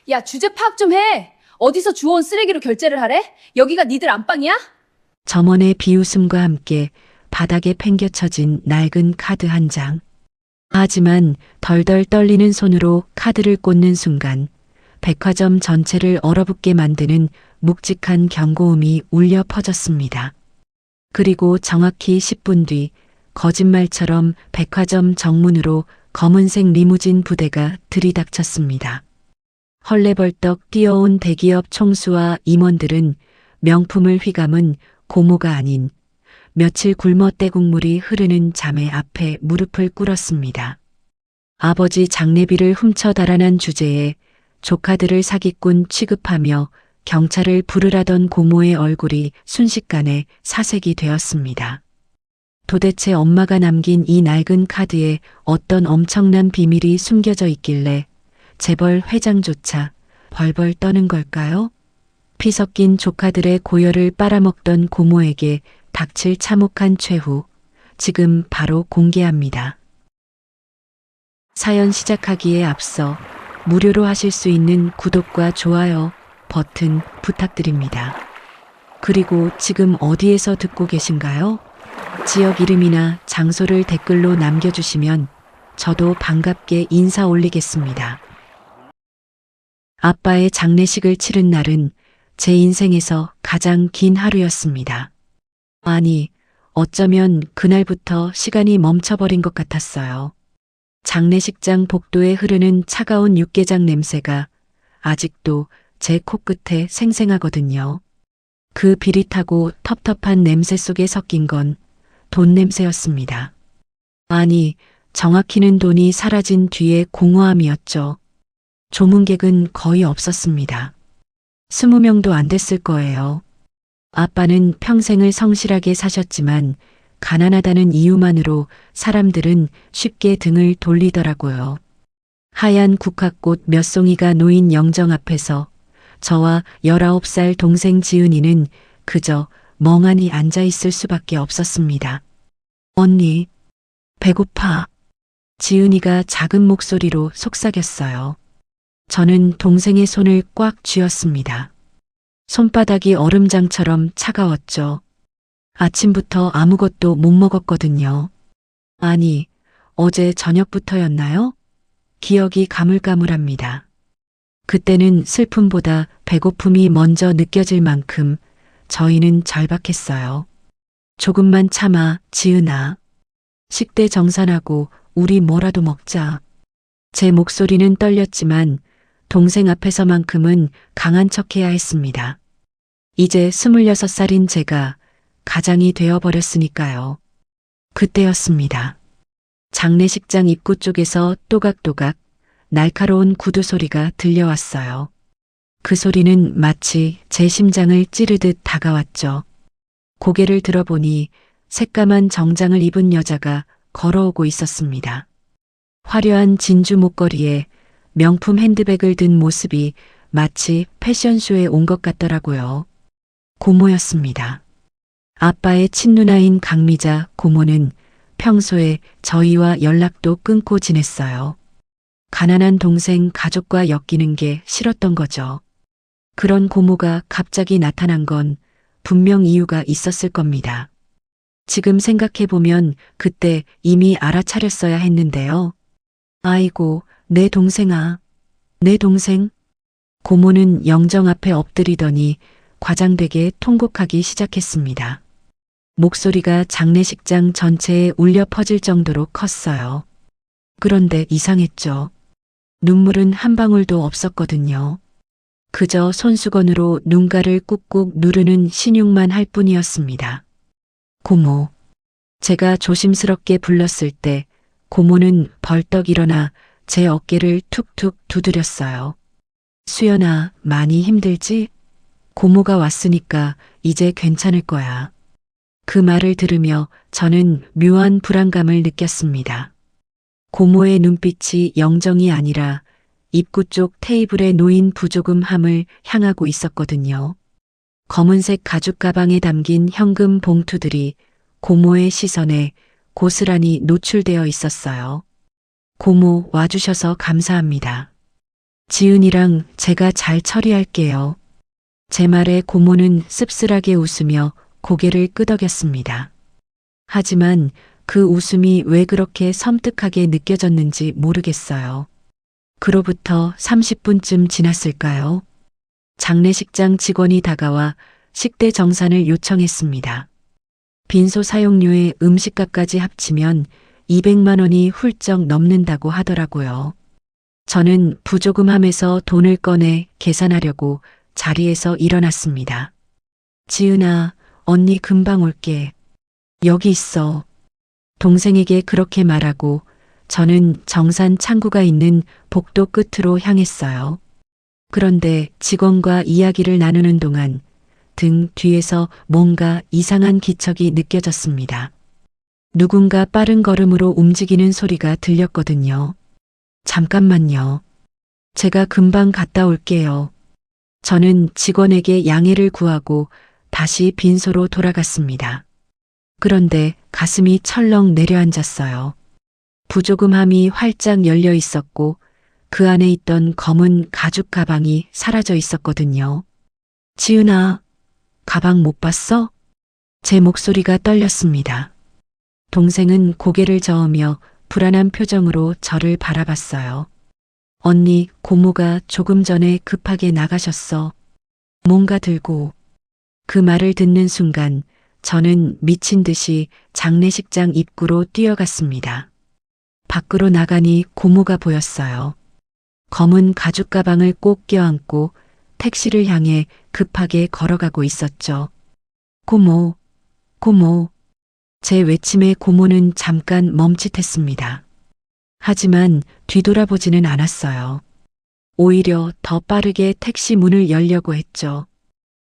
야, 주제 파악 좀 해. 어디서 주워온 쓰레기로 결제를 하래? 여기가 니들 안방이야? 점원의 비웃음과 함께 바닥에 팽겨쳐진 낡은 카드 한 장. 하지만 덜덜 떨리는 손으로 카드를 꽂는 순간 백화점 전체를 얼어붙게 만드는 묵직한 경고음이 울려 퍼졌습니다. 그리고 정확히 10분 뒤 거짓말처럼 백화점 정문으로 검은색 리무진 부대가 들이닥쳤습니다. 헐레벌떡 뛰어온 대기업 총수와 임원들은 명품을 휘감은 고모가 아닌 며칠 굶어 떼국물이 흐르는 자매 앞에 무릎을 꿇었습니다. 아버지 장례비를 훔쳐 달아난 주제에 조카들을 사기꾼 취급하며 경찰을 부르라던 고모의 얼굴이 순식간에 사색이 되었습니다. 도대체 엄마가 남긴 이 낡은 카드에 어떤 엄청난 비밀이 숨겨져 있길래 재벌 회장조차 벌벌 떠는 걸까요? 피 섞인 조카들의 고열을 빨아먹던 고모에게 닥칠 참혹한 최후, 지금 바로 공개합니다. 사연 시작하기에 앞서 무료로 하실 수 있는 구독과 좋아요 버튼 부탁드립니다. 그리고 지금 어디에서 듣고 계신가요? 지역 이름이나 장소를 댓글로 남겨주시면 저도 반갑게 인사 올리겠습니다. 아빠의 장례식을 치른 날은 제 인생에서 가장 긴 하루였습니다. 아니, 어쩌면 그날부터 시간이 멈춰버린 것 같았어요. 장례식장 복도에 흐르는 차가운 육개장 냄새가 아직도 제 코끝에 생생하거든요. 그 비릿하고 텁텁한 냄새 속에 섞인 건 돈 냄새였습니다. 아니, 정확히는 돈이 사라진 뒤의 공허함이었죠. 조문객은 거의 없었습니다. 20명도 안 됐을 거예요. 아빠는 평생을 성실하게 사셨지만 가난하다는 이유만으로 사람들은 쉽게 등을 돌리더라고요. 하얀 국화꽃 몇 송이가 놓인 영정 앞에서 저와 19살 동생 지은이는 그저 멍하니 앉아 있을 수밖에 없었습니다. 언니, 배고파. 지은이가 작은 목소리로 속삭였어요. 저는 동생의 손을 꽉 쥐었습니다. 손바닥이 얼음장처럼 차가웠죠. 아침부터 아무것도 못 먹었거든요. 아니, 어제 저녁부터였나요? 기억이 가물가물합니다. 그때는 슬픔보다 배고픔이 먼저 느껴질 만큼 저희는 절박했어요. 조금만 참아, 지은아. 식대 정산하고 우리 뭐라도 먹자. 제 목소리는 떨렸지만 동생 앞에서만큼은 강한 척해야 했습니다. 이제 26살인 제가 가장이 되어버렸으니까요. 그때였습니다. 장례식장 입구 쪽에서 또각또각 날카로운 구두 소리가 들려왔어요. 그 소리는 마치 제 심장을 찌르듯 다가왔죠. 고개를 들어보니 새까만 정장을 입은 여자가 걸어오고 있었습니다. 화려한 진주 목걸이에 명품 핸드백을 든 모습이 마치 패션쇼에 온 것 같더라고요. 고모였습니다. 아빠의 친누나인 강미자 고모는 평소에 저희와 연락도 끊고 지냈어요. 가난한 동생 가족과 엮이는 게 싫었던 거죠. 그런 고모가 갑자기 나타난 건 분명 이유가 있었을 겁니다. 지금 생각해보면 그때 이미 알아차렸어야 했는데요. 아이고, 내 동생아. 내 동생? 고모는 영정 앞에 엎드리더니 과장되게 통곡하기 시작했습니다. 목소리가 장례식장 전체에 울려 퍼질 정도로 컸어요. 그런데 이상했죠. 눈물은 한 방울도 없었거든요. 그저 손수건으로 눈가를 꾹꾹 누르는 신용만 할 뿐이었습니다. 고모. 제가 조심스럽게 불렀을 때 고모는 벌떡 일어나 제 어깨를 툭툭 두드렸어요. 수연아, 많이 힘들지? 고모가 왔으니까 이제 괜찮을 거야. 그 말을 들으며 저는 묘한 불안감을 느꼈습니다. 고모의 눈빛이 영정이 아니라 입구 쪽 테이블에 놓인 부조금함을 향하고 있었거든요. 검은색 가죽 가방에 담긴 현금 봉투들이 고모의 시선에 고스란히 노출되어 있었어요. 고모 와주셔서 감사합니다. 지은이랑 제가 잘 처리할게요. 제 말에 고모는 씁쓸하게 웃으며 고개를 끄덕였습니다. 하지만 그 웃음이 왜 그렇게 섬뜩하게 느껴졌는지 모르겠어요. 그로부터 30분쯤 지났을까요? 장례식장 직원이 다가와 식대 정산을 요청했습니다. 빈소 사용료에 음식값까지 합치면 200만 원이 훌쩍 넘는다고 하더라고요. 저는 부조금함에서 돈을 꺼내 계산하려고 자리에서 일어났습니다. 지은아, 언니 금방 올게. 여기 있어. 동생에게 그렇게 말하고 저는 정산 창구가 있는 복도 끝으로 향했어요. 그런데 직원과 이야기를 나누는 동안 등 뒤에서 뭔가 이상한 기척이 느껴졌습니다. 누군가 빠른 걸음으로 움직이는 소리가 들렸거든요. 잠깐만요. 제가 금방 갔다 올게요. 저는 직원에게 양해를 구하고 다시 빈소로 돌아갔습니다. 그런데 가슴이 철렁 내려앉았어요. 부조금함이 활짝 열려 있었고 그 안에 있던 검은 가죽 가방이 사라져 있었거든요. 지은아, 가방 못 봤어? 제 목소리가 떨렸습니다. 동생은 고개를 저으며 불안한 표정으로 저를 바라봤어요. 언니, 고모가 조금 전에 급하게 나가셨어. 뭔가 들고. 그 말을 듣는 순간 저는 미친 듯이 장례식장 입구로 뛰어갔습니다. 밖으로 나가니 고모가 보였어요. 검은 가죽 가방을 꼭 껴안고 택시를 향해 급하게 걸어가고 있었죠. 고모, 고모. 제 외침에 고모는 잠깐 멈칫했습니다. 하지만 뒤돌아보지는 않았어요. 오히려 더 빠르게 택시 문을 열려고 했죠.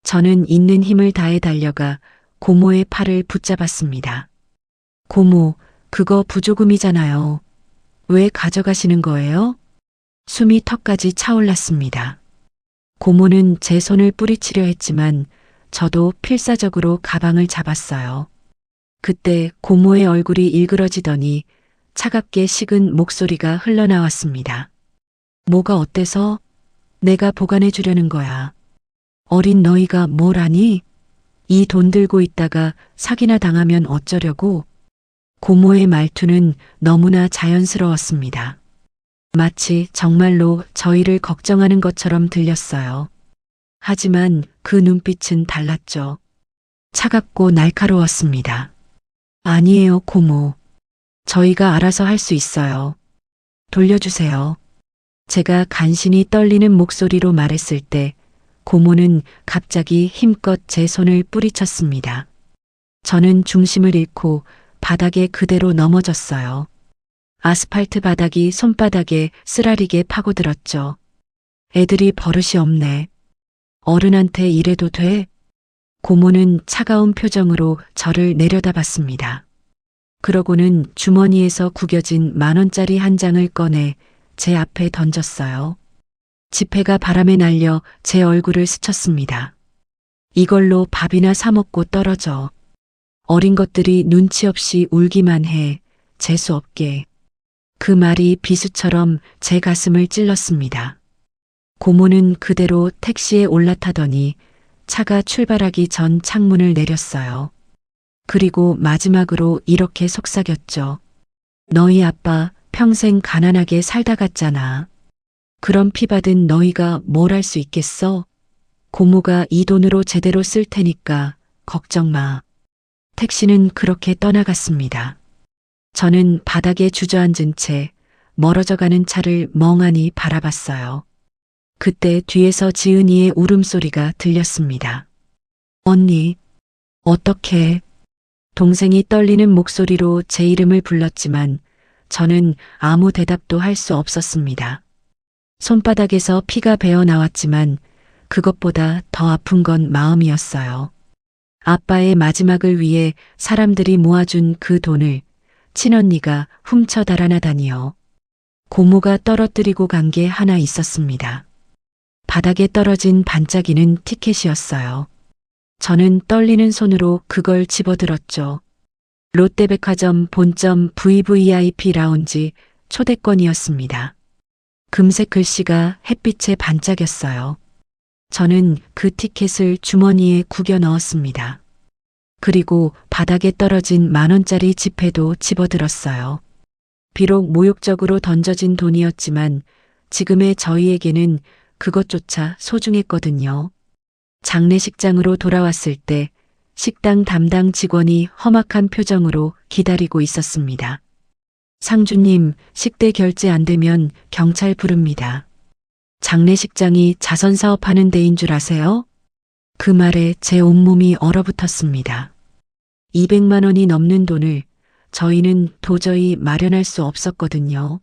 저는 있는 힘을 다해 달려가 고모의 팔을 붙잡았습니다. 고모, 그거 부조금이잖아요. 왜 가져가시는 거예요? 숨이 턱까지 차올랐습니다. 고모는 제 손을 뿌리치려 했지만 저도 필사적으로 가방을 잡았어요. 그때 고모의 얼굴이 일그러지더니 차갑게 식은 목소리가 흘러나왔습니다. 뭐가 어때서? 내가 보관해 주려는 거야. 어린 너희가 뭘 아니? 이 돈 들고 있다가 사기나 당하면 어쩌려고? 고모의 말투는 너무나 자연스러웠습니다. 마치 정말로 저희를 걱정하는 것처럼 들렸어요. 하지만 그 눈빛은 달랐죠. 차갑고 날카로웠습니다. 아니에요, 고모. 저희가 알아서 할 수 있어요. 돌려주세요. 제가 간신히 떨리는 목소리로 말했을 때 고모는 갑자기 힘껏 제 손을 뿌리쳤습니다. 저는 중심을 잃고 바닥에 그대로 넘어졌어요. 아스팔트 바닥이 손바닥에 쓰라리게 파고들었죠. 애들이 버릇이 없네. 어른한테 이래도 돼? 고모는 차가운 표정으로 저를 내려다봤습니다. 그러고는 주머니에서 구겨진 10,000원짜리 한 장을 꺼내 제 앞에 던졌어요. 지폐가 바람에 날려 제 얼굴을 스쳤습니다. 이걸로 밥이나 사 먹고 떨어져. 어린 것들이 눈치 없이 울기만 해. 재수 없게. 그 말이 비수처럼 제 가슴을 찔렀습니다. 고모는 그대로 택시에 올라타더니 차가 출발하기 전 창문을 내렸어요. 그리고 마지막으로 이렇게 속삭였죠. 너희 아빠 평생 가난하게 살다 갔잖아. 그럼 피받은 너희가 뭘 할 수 있겠어? 고모가 이 돈으로 제대로 쓸 테니까 걱정 마. 택시는 그렇게 떠나갔습니다. 저는 바닥에 주저앉은 채 멀어져 가는 차를 멍하니 바라봤어요. 그때 뒤에서 지은이의 울음소리가 들렸습니다. 언니, 어떡해? 동생이 떨리는 목소리로 제 이름을 불렀지만 저는 아무 대답도 할 수 없었습니다. 손바닥에서 피가 배어 나왔지만 그것보다 더 아픈 건 마음이었어요. 아빠의 마지막을 위해 사람들이 모아준 그 돈을 친언니가 훔쳐 달아나다니요. 고모가 떨어뜨리고 간 게 하나 있었습니다. 바닥에 떨어진 반짝이는 티켓이었어요. 저는 떨리는 손으로 그걸 집어들었죠. 롯데백화점 본점 VVIP 라운지 초대권이었습니다. 금색 글씨가 햇빛에 반짝였어요. 저는 그 티켓을 주머니에 구겨 넣었습니다. 그리고 바닥에 떨어진 10,000원짜리 지폐도 집어들었어요. 비록 모욕적으로 던져진 돈이었지만 지금의 저희에게는 그것조차 소중했거든요. 장례식장으로 돌아왔을 때 식당 담당 직원이 험악한 표정으로 기다리고 있었습니다. 상주님, 식대 결제 안 되면 경찰 부릅니다. 장례식장이 자선사업하는 데인 줄 아세요? 그 말에 제 온몸이 얼어붙었습니다. 200만 원이 넘는 돈을 저희는 도저히 마련할 수 없었거든요.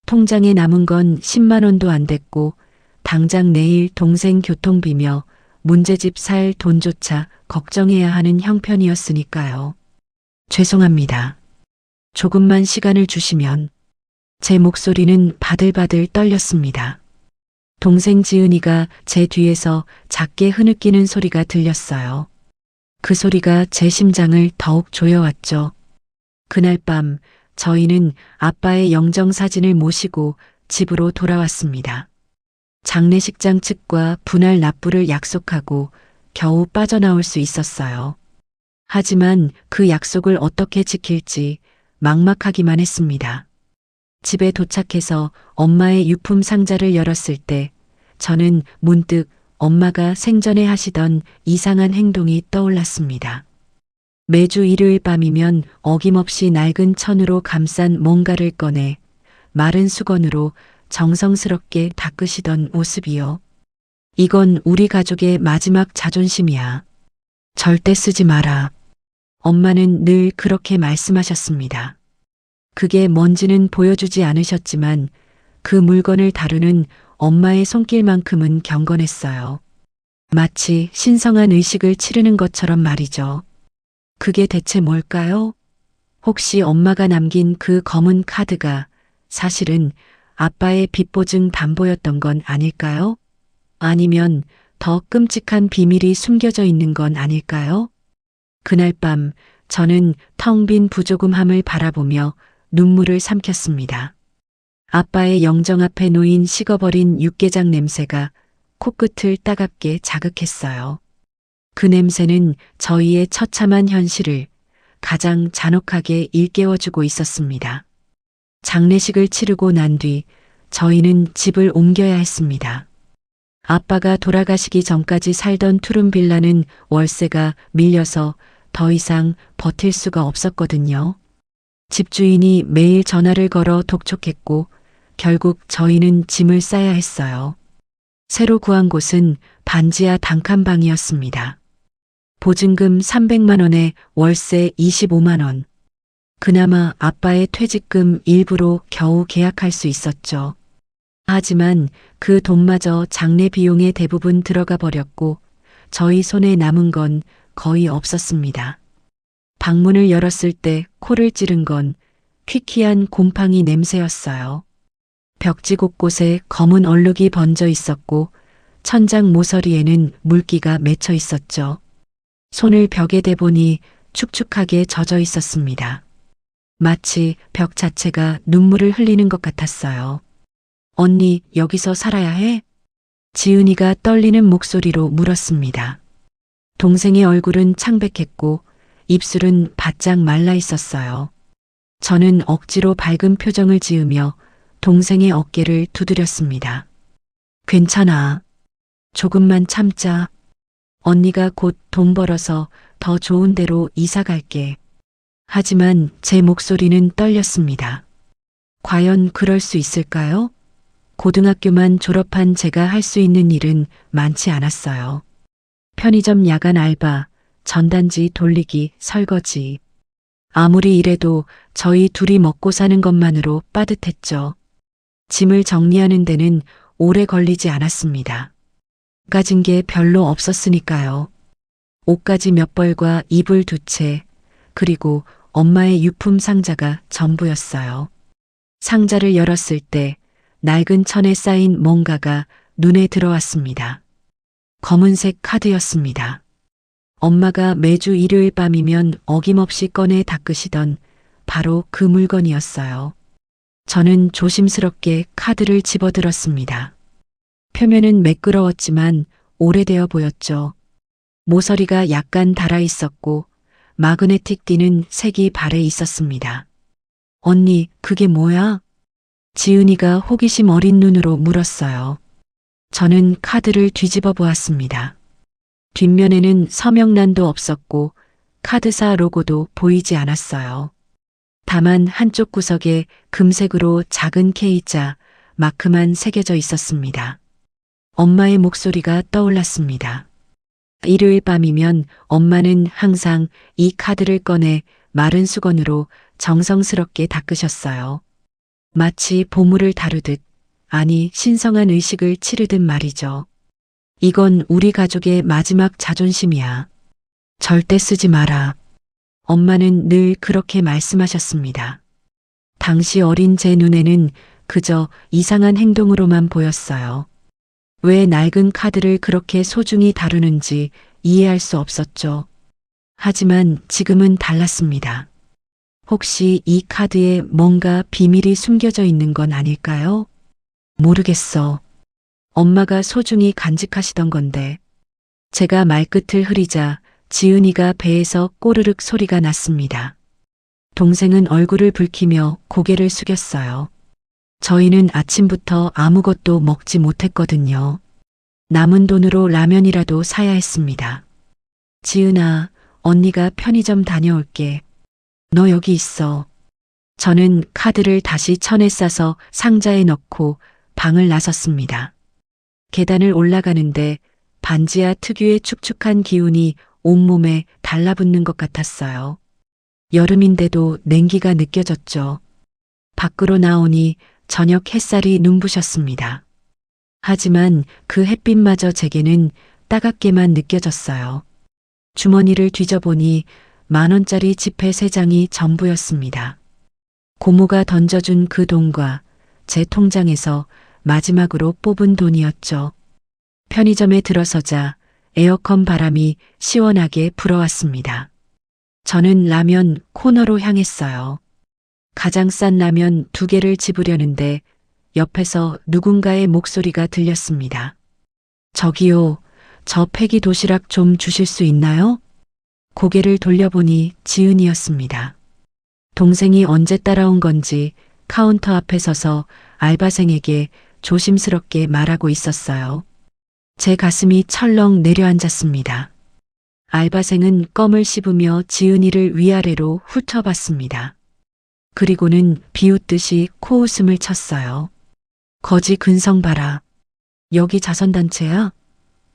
통장에 남은 건 10만 원도 안 됐고 당장 내일 동생 교통비며 문제집 살 돈조차 걱정해야 하는 형편이었으니까요. 죄송합니다. 조금만 시간을 주시면. 제 목소리는 바들바들 떨렸습니다. 동생 지은이가 제 뒤에서 작게 흐느끼는 소리가 들렸어요. 그 소리가 제 심장을 더욱 조여왔죠. 그날 밤 저희는 아빠의 영정사진을 모시고 집으로 돌아왔습니다. 장례식장 측과 분할 납부를 약속하고 겨우 빠져나올 수 있었어요. 하지만 그 약속을 어떻게 지킬지 막막하기만 했습니다. 집에 도착해서 엄마의 유품 상자를 열었을 때 저는 문득 엄마가 생전에 하시던 이상한 행동이 떠올랐습니다. 매주 일요일 밤이면 어김없이 낡은 천으로 감싼 뭔가를 꺼내 마른 수건으로 정성스럽게 닦으시던 모습이요. 이건 우리 가족의 마지막 자존심이야. 절대 쓰지 마라. 엄마는 늘 그렇게 말씀하셨습니다. 그게 뭔지는 보여주지 않으셨지만 그 물건을 다루는 엄마의 손길만큼은 경건했어요. 마치 신성한 의식을 치르는 것처럼 말이죠. 그게 대체 뭘까요? 혹시 엄마가 남긴 그 검은 카드가 사실은 아빠의 빚보증 담보였던 건 아닐까요? 아니면 더 끔찍한 비밀이 숨겨져 있는 건 아닐까요? 그날 밤 저는 텅 빈 부조금함을 바라보며 눈물을 삼켰습니다. 아빠의 영정 앞에 놓인 식어버린 육개장 냄새가 코끝을 따갑게 자극했어요. 그 냄새는 저희의 처참한 현실을 가장 잔혹하게 일깨워주고 있었습니다. 장례식을 치르고 난 뒤 저희는 집을 옮겨야 했습니다. 아빠가 돌아가시기 전까지 살던 투룸 빌라는 월세가 밀려서 더 이상 버틸 수가 없었거든요. 집주인이 매일 전화를 걸어 독촉했고 결국 저희는 짐을 싸야 했어요. 새로 구한 곳은 반지하 단칸방이었습니다. 보증금 300만 원에 월세 25만 원. 그나마 아빠의 퇴직금 일부로 겨우 계약할 수 있었죠. 하지만 그 돈마저 장례 비용의 대부분 들어가 버렸고 저희 손에 남은 건 거의 없었습니다. 방문을 열었을 때 코를 찌른 건 퀴퀴한 곰팡이 냄새였어요. 벽지 곳곳에 검은 얼룩이 번져 있었고 천장 모서리에는 물기가 맺혀 있었죠. 손을 벽에 대보니 축축하게 젖어 있었습니다. 마치 벽 자체가 눈물을 흘리는 것 같았어요. 언니, 여기서 살아야 해? 지은이가 떨리는 목소리로 물었습니다. 동생의 얼굴은 창백했고 입술은 바짝 말라 있었어요. 저는 억지로 밝은 표정을 지으며 동생의 어깨를 두드렸습니다. 괜찮아. 조금만 참자. 언니가 곧 돈 벌어서 더 좋은 데로 이사 갈게. 하지만 제 목소리는 떨렸습니다. 과연 그럴 수 있을까요? 고등학교만 졸업한 제가 할 수 있는 일은 많지 않았어요. 편의점 야간 알바, 전단지 돌리기, 설거지. 아무리 일해도 저희 둘이 먹고 사는 것만으로 빠듯했죠. 짐을 정리하는 데는 오래 걸리지 않았습니다. 가진 게 별로 없었으니까요. 옷가지 몇 벌과 이불 2채, 그리고 엄마의 유품 상자가 전부였어요. 상자를 열었을 때 낡은 천에 쌓인 뭔가가 눈에 들어왔습니다. 검은색 카드였습니다. 엄마가 매주 일요일 밤이면 어김없이 꺼내 닦으시던 바로 그 물건이었어요. 저는 조심스럽게 카드를 집어들었습니다. 표면은 매끄러웠지만 오래되어 보였죠. 모서리가 약간 닳아 있었고 마그네틱 띠는 색이 발에 있었습니다. 언니, 그게 뭐야? 지은이가 호기심 어린 눈으로 물었어요. 저는 카드를 뒤집어 보았습니다. 뒷면에는 서명란도 없었고 카드사 로고도 보이지 않았어요. 다만 한쪽 구석에 금색으로 작은 K자 마크만 새겨져 있었습니다. 엄마의 목소리가 떠올랐습니다. 일요일 밤이면 엄마는 항상 이 카드를 꺼내 마른 수건으로 정성스럽게 닦으셨어요. 마치 보물을 다루듯, 아니 신성한 의식을 치르듯 말이죠. 이건 우리 가족의 마지막 자존심이야. 절대 쓰지 마라. 엄마는 늘 그렇게 말씀하셨습니다. 당시 어린 제 눈에는 그저 이상한 행동으로만 보였어요. 왜 낡은 카드를 그렇게 소중히 다루는지 이해할 수 없었죠. 하지만 지금은 달랐습니다. 혹시 이 카드에 뭔가 비밀이 숨겨져 있는 건 아닐까요? 모르겠어. 엄마가 소중히 간직하시던 건데. 제가 말끝을 흐리자 지은이가 배에서 꼬르륵 소리가 났습니다. 동생은 얼굴을 붉히며 고개를 숙였어요. 저희는 아침부터 아무것도 먹지 못했거든요. 남은 돈으로 라면이라도 사야 했습니다. 지은아, 언니가 편의점 다녀올게. 너 여기 있어. 저는 카드를 다시 천에 싸서 상자에 넣고 방을 나섰습니다. 계단을 올라가는데 반지하 특유의 축축한 기운이 온몸에 달라붙는 것 같았어요. 여름인데도 냉기가 느껴졌죠. 밖으로 나오니 저녁 햇살이 눈부셨습니다. 하지만 그 햇빛마저 제게는 따갑게만 느껴졌어요. 주머니를 뒤져보니 10,000원짜리 지폐 3장이 전부였습니다. 고모가 던져준 그 돈과 제 통장에서 마지막으로 뽑은 돈이었죠. 편의점에 들어서자 에어컨 바람이 시원하게 불어왔습니다. 저는 라면 코너로 향했어요. 가장 싼 라면 2개를 집으려는데 옆에서 누군가의 목소리가 들렸습니다. 저기요, 저 폐기 도시락 좀 주실 수 있나요? 고개를 돌려보니 지은이었습니다. 동생이 언제 따라온 건지 카운터 앞에 서서 알바생에게 조심스럽게 말하고 있었어요. 제 가슴이 철렁 내려앉았습니다. 알바생은 껌을 씹으며 지은이를 위아래로 훑어봤습니다. 그리고는 비웃듯이 코웃음을 쳤어요. 거지 근성 봐라. 여기 자선단체야?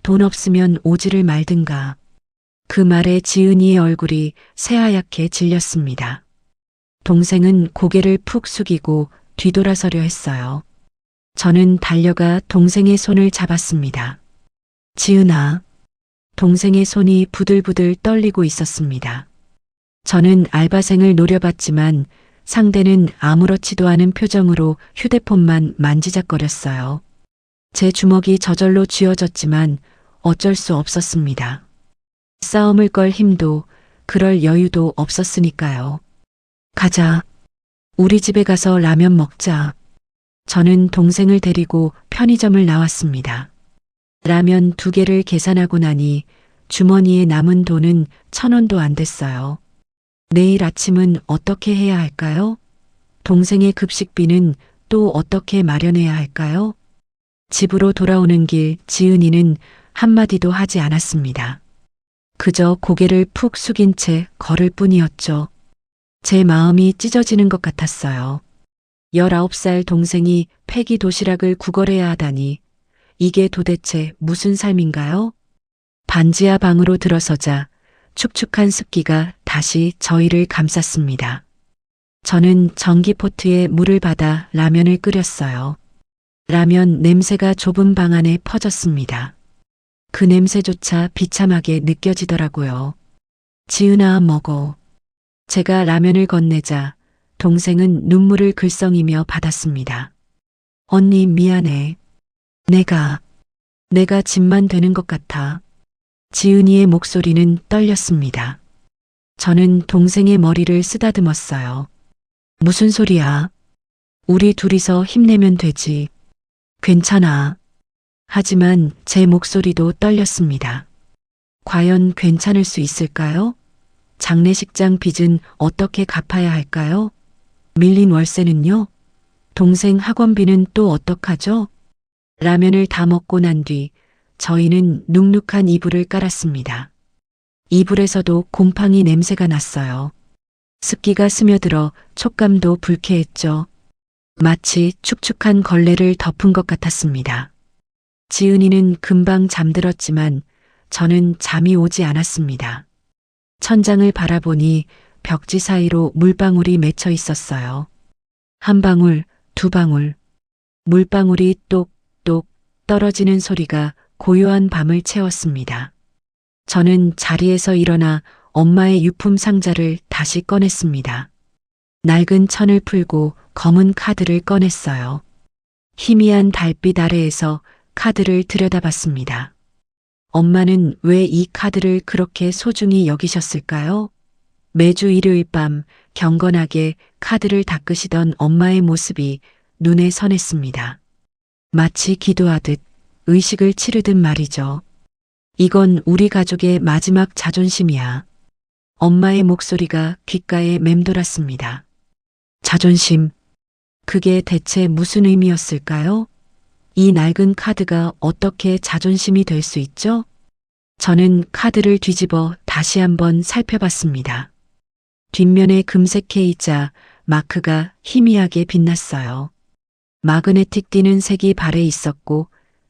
돈 없으면 오지를 말든가. 그 말에 지은이의 얼굴이 새하얗게 질렸습니다. 동생은 고개를 푹 숙이고 뒤돌아서려 했어요. 저는 달려가 동생의 손을 잡았습니다. 지은아. 동생의 손이 부들부들 떨리고 있었습니다. 저는 알바생을 노려봤지만 상대는 아무렇지도 않은 표정으로 휴대폰만 만지작거렸어요. 제 주먹이 저절로 쥐어졌지만 어쩔 수 없었습니다. 싸움을 걸 힘도 그럴 여유도 없었으니까요. 가자. 우리 집에 가서 라면 먹자. 저는 동생을 데리고 편의점을 나왔습니다. 라면 2개를 계산하고 나니 주머니에 남은 돈은 1,000원도 안 됐어요. 내일 아침은 어떻게 해야 할까요? 동생의 급식비는 또 어떻게 마련해야 할까요? 집으로 돌아오는 길 지은이는 한마디도 하지 않았습니다. 그저 고개를 푹 숙인 채 걸을 뿐이었죠. 제 마음이 찢어지는 것 같았어요. 19살 동생이 폐기 도시락을 구걸해야 하다니 이게 도대체 무슨 삶인가요? 반지하 방으로 들어서자 축축한 습기가 다시 저희를 감쌌습니다. 저는 전기포트에 물을 받아 라면을 끓였어요. 라면 냄새가 좁은 방 안에 퍼졌습니다. 그 냄새조차 비참하게 느껴지더라고요. 지은아, 먹어. 제가 라면을 건네자 동생은 눈물을 글썽이며 받았습니다. 언니 미안해. 내가 짐만 되는 것 같아. 지은이의 목소리는 떨렸습니다. 저는 동생의 머리를 쓰다듬었어요. 무슨 소리야? 우리 둘이서 힘내면 되지. 괜찮아. 하지만 제 목소리도 떨렸습니다. 과연 괜찮을 수 있을까요? 장례식장 빚은 어떻게 갚아야 할까요? 밀린 월세는요? 동생 학원비는 또 어떡하죠? 라면을 다 먹고 난 뒤 저희는 눅눅한 이불을 깔았습니다. 이불에서도 곰팡이 냄새가 났어요. 습기가 스며들어 촉감도 불쾌했죠. 마치 축축한 걸레를 덮은 것 같았습니다. 지은이는 금방 잠들었지만 저는 잠이 오지 않았습니다. 천장을 바라보니 벽지 사이로 물방울이 맺혀 있었어요. 한 방울, 두 방울. 물방울이 똑똑 떨어지는 소리가 고요한 밤을 채웠습니다. 저는 자리에서 일어나 엄마의 유품 상자를 다시 꺼냈습니다. 낡은 천을 풀고 검은 카드를 꺼냈어요. 희미한 달빛 아래에서 카드를 들여다봤습니다. 엄마는 왜 이 카드를 그렇게 소중히 여기셨을까요? 매주 일요일 밤 경건하게 카드를 닦으시던 엄마의 모습이 눈에 선했습니다. 마치 기도하듯 의식을 치르듯 말이죠. 이건 우리 가족의 마지막 자존심이야. 엄마의 목소리가 귓가에 맴돌았습니다. 자존심. 그게 대체 무슨 의미였을까요? 이 낡은 카드가 어떻게 자존심이 될 수 있죠? 저는 카드를 뒤집어 다시 한번 살펴봤습니다. 뒷면의 금색 K자 마크가 희미하게 빛났어요. 마그네틱 띄는 색이 발에 있었고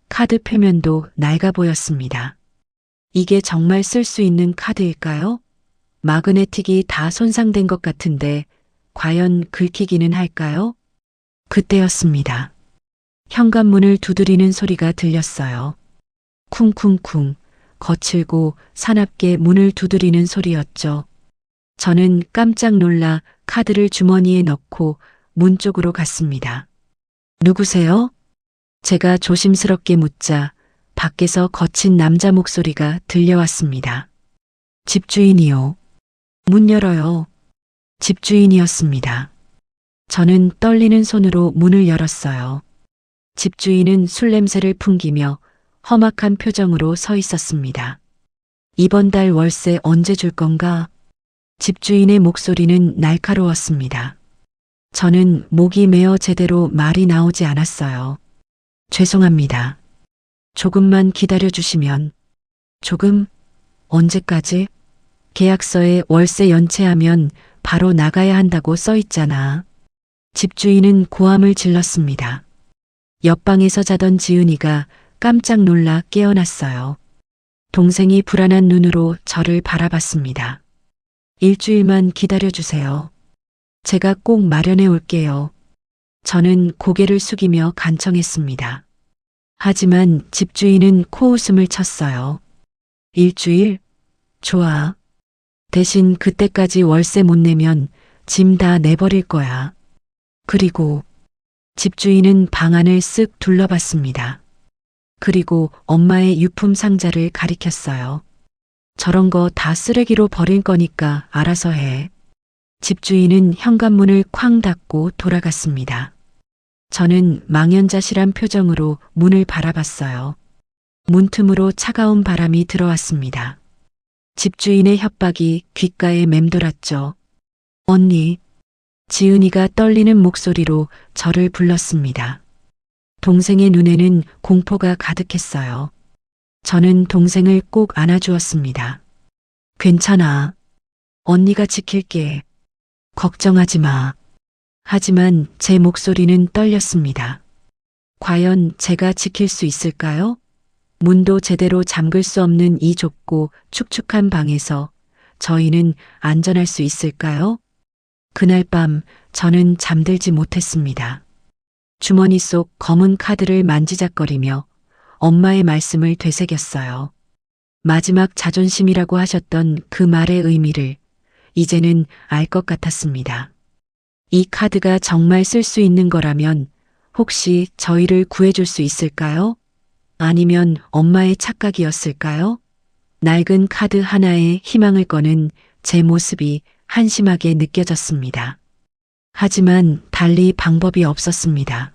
카드 표면도 낡아 보였습니다. 이게 정말 쓸 수 있는 카드일까요? 마그네틱이 다 손상된 것 같은데 과연 긁히기는 할까요? 그때였습니다. 현관문을 두드리는 소리가 들렸어요. 쿵쿵쿵 거칠고 사납게 문을 두드리는 소리였죠. 저는 깜짝 놀라 카드를 주머니에 넣고 문 쪽으로 갔습니다. 누구세요? 제가 조심스럽게 묻자 밖에서 거친 남자 목소리가 들려왔습니다. 집주인이요. 문 열어요. 집주인이었습니다. 저는 떨리는 손으로 문을 열었어요. 집주인은 술 냄새를 풍기며 험악한 표정으로 서 있었습니다. 이번 달 월세 언제 줄 건가? 집주인의 목소리는 날카로웠습니다. 저는 목이 메어 제대로 말이 나오지 않았어요. 죄송합니다. 조금만 기다려 주시면. 조금? 언제까지? 계약서에 월세 연체하면 바로 나가야 한다고 써 있잖아. 집주인은 고함을 질렀습니다. 옆방에서 자던 지은이가 깜짝 놀라 깨어났어요. 동생이 불안한 눈으로 저를 바라봤습니다. 일주일만 기다려주세요. 제가 꼭 마련해 올게요. 저는 고개를 숙이며 간청했습니다. 하지만 집주인은 코웃음을 쳤어요. 일주일? 좋아. 대신 그때까지 월세 못 내면 짐 다 내버릴 거야. 그리고 집주인은 방 안을 쓱 둘러봤습니다. 그리고 엄마의 유품 상자를 가리켰어요. 저런 거 다 쓰레기로 버릴 거니까 알아서 해. 집주인은 현관문을 쾅 닫고 돌아갔습니다. 저는 망연자실한 표정으로 문을 바라봤어요. 문틈으로 차가운 바람이 들어왔습니다. 집주인의 협박이 귓가에 맴돌았죠. 언니. 지은이가 떨리는 목소리로 저를 불렀습니다. 동생의 눈에는 공포가 가득했어요. 저는 동생을 꼭 안아주었습니다. 괜찮아. 언니가 지킬게. 걱정하지 마. 하지만 제 목소리는 떨렸습니다. 과연 제가 지킬 수 있을까요? 문도 제대로 잠글 수 없는 이 좁고 축축한 방에서 저희는 안전할 수 있을까요? 그날 밤 저는 잠들지 못했습니다. 주머니 속 검은 카드를 만지작거리며 엄마의 말씀을 되새겼어요. 마지막 자존심이라고 하셨던 그 말의 의미를 이제는 알 것 같았습니다. 이 카드가 정말 쓸 수 있는 거라면 혹시 저희를 구해줄 수 있을까요? 아니면 엄마의 착각이었을까요? 낡은 카드 하나에 희망을 거는 제 모습이 한심하게 느껴졌습니다. 하지만 달리 방법이 없었습니다.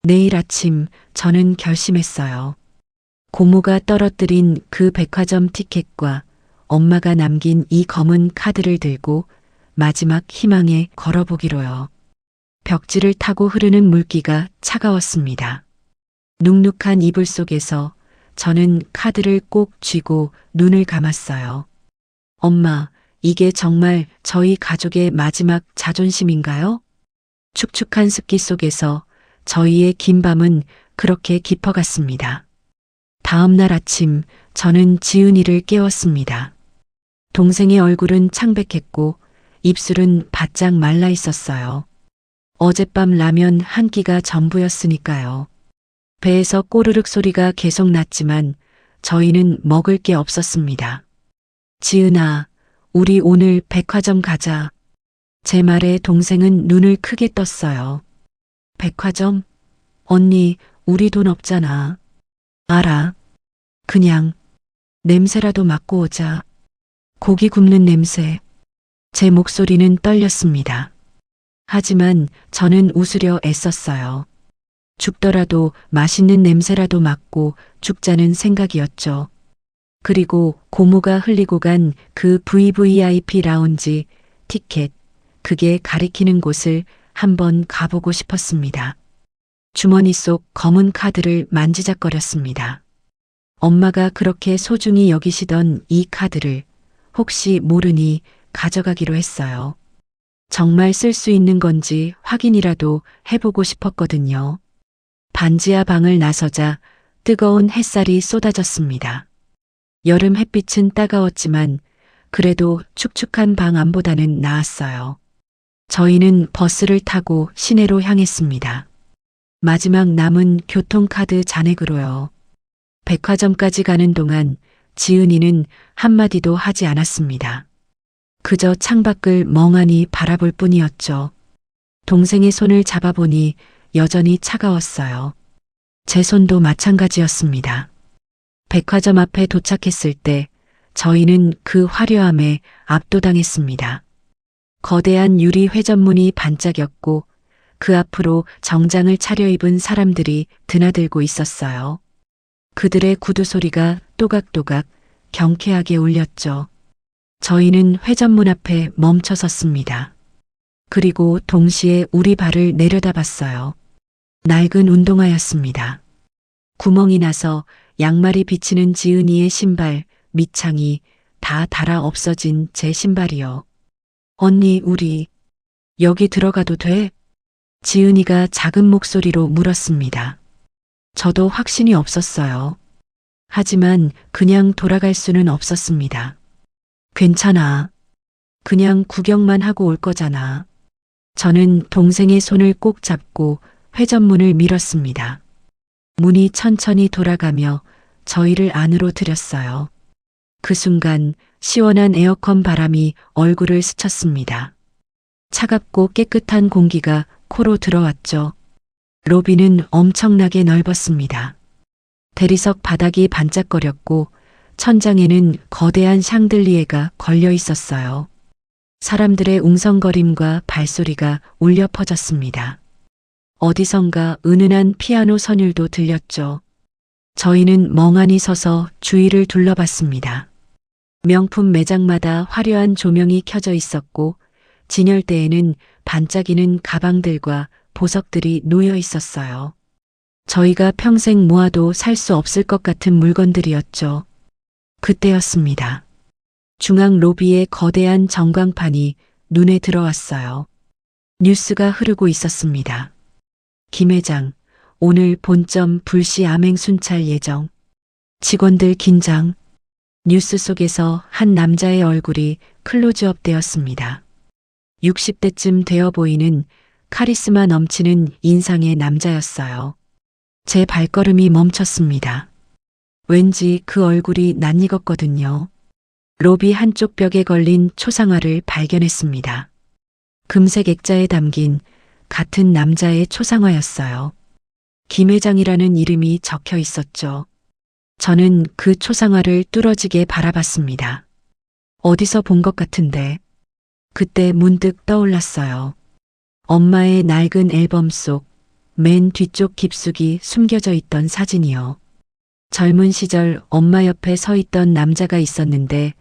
내일 아침 저는 결심했어요. 고모가 떨어뜨린 그 백화점 티켓과 엄마가 남긴 이 검은 카드를 들고 마지막 희망에 걸어보기로요. 벽지를 타고 흐르는 물기가 차가웠습니다. 눅눅한 이불 속에서 저는 카드를 꼭 쥐고 눈을 감았어요. 엄마, 이게 정말 저희 가족의 마지막 자존심인가요? 축축한 습기 속에서 저희의 긴 밤은 그렇게 깊어갔습니다. 다음 날 아침 저는 지은이를 깨웠습니다. 동생의 얼굴은 창백했고 입술은 바짝 말라 있었어요. 어젯밤 라면 한 끼가 전부였으니까요. 배에서 꼬르륵 소리가 계속 났지만 저희는 먹을 게 없었습니다. 지은아, 우리 오늘 백화점 가자. 제 말에 동생은 눈을 크게 떴어요. 백화점? 언니, 우리 돈 없잖아. 알아. 그냥 냄새라도 맡고 오자. 고기 굽는 냄새. 제 목소리는 떨렸습니다. 하지만 저는 웃으려 애썼어요. 죽더라도 맛있는 냄새라도 맡고 죽자는 생각이었죠. 그리고 고모가 흘리고 간 그 VVIP 라운지 티켓, 그게 가리키는 곳을 한번 가보고 싶었습니다. 주머니 속 검은 카드를 만지작거렸습니다. 엄마가 그렇게 소중히 여기시던 이 카드를 혹시 모르니 가져가기로 했어요. 정말 쓸 수 있는 건지 확인이라도 해보고 싶었거든요. 반지하 방을 나서자 뜨거운 햇살이 쏟아졌습니다. 여름 햇빛은 따가웠지만 그래도 축축한 방 안보다는 나았어요. 저희는 버스를 타고 시내로 향했습니다. 마지막 남은 교통카드 잔액으로요. 백화점까지 가는 동안 지은이는 한마디도 하지 않았습니다. 그저 창밖을 멍하니 바라볼 뿐이었죠. 동생의 손을 잡아보니 여전히 차가웠어요. 제 손도 마찬가지였습니다. 백화점 앞에 도착했을 때 저희는 그 화려함에 압도당했습니다. 거대한 유리 회전문이 반짝였고 그 앞으로 정장을 차려입은 사람들이 드나들고 있었어요. 그들의 구두 소리가 또각또각 경쾌하게 울렸죠. 저희는 회전문 앞에 멈춰 섰습니다. 그리고 동시에 우리 발을 내려다봤어요. 낡은 운동화였습니다. 구멍이 나서 양말이 비치는 지은이의 신발, 밑창이 다 닳아 없어진 제 신발이요. 언니, 우리 여기 들어가도 돼? 지은이가 작은 목소리로 물었습니다. 저도 확신이 없었어요. 하지만 그냥 돌아갈 수는 없었습니다. 괜찮아. 그냥 구경만 하고 올 거잖아. 저는 동생의 손을 꼭 잡고 회전문을 밀었습니다. 문이 천천히 돌아가며 저희를 안으로 들였어요. 그 순간 시원한 에어컨 바람이 얼굴을 스쳤습니다. 차갑고 깨끗한 공기가 코로 들어왔죠. 로비는 엄청나게 넓었습니다. 대리석 바닥이 반짝거렸고 천장에는 거대한 샹들리에가 걸려 있었어요. 사람들의 웅성거림과 발소리가 울려 퍼졌습니다. 어디선가 은은한 피아노 선율도 들렸죠. 저희는 멍하니 서서 주위를 둘러봤습니다. 명품 매장마다 화려한 조명이 켜져 있었고 진열대에는 반짝이는 가방들과 보석들이 놓여 있었어요. 저희가 평생 모아도 살 수 없을 것 같은 물건들이었죠. 그때였습니다. 중앙 로비의 거대한 전광판이 눈에 들어왔어요. 뉴스가 흐르고 있었습니다. 김 회장, 오늘 본점 불시 암행 순찰 예정. 직원들 긴장. 뉴스 속에서 한 남자의 얼굴이 클로즈업 되었습니다. 60대쯤 되어 보이는 카리스마 넘치는 인상의 남자였어요. 제 발걸음이 멈췄습니다. 왠지 그 얼굴이 낯익었거든요. 로비 한쪽 벽에 걸린 초상화를 발견했습니다. 금색 액자에 담긴 같은 남자의 초상화였어요. 김 회장이라는 이름이 적혀 있었죠. 저는 그 초상화를 뚫어지게 바라봤습니다. 어디서 본 것 같은데 그때 문득 떠올랐어요. 엄마의 낡은 앨범 속 맨 뒤쪽 깊숙이 숨겨져 있던 사진이요. 젊은 시절 엄마 옆에 서 있던 남자가 있었는데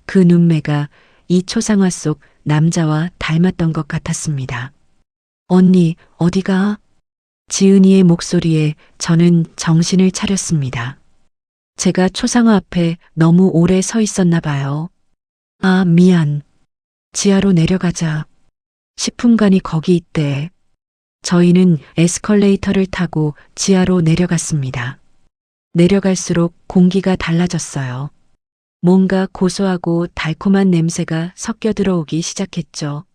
그 눈매가 이 초상화 속 남자와 닮았던 것 같았습니다. 언니, 어디가? 지은이의 목소리에 저는 정신을 차렸습니다. 제가 초상화 앞에 너무 오래 서 있었나 봐요. 아, 미안. 지하로 내려가자. 식품관이 거기 있대. 저희는 에스컬레이터를 타고 지하로 내려갔습니다. 내려갈수록 공기가 달라졌어요. 뭔가 고소하고 달콤한 냄새가 섞여 들어오기 시작했죠.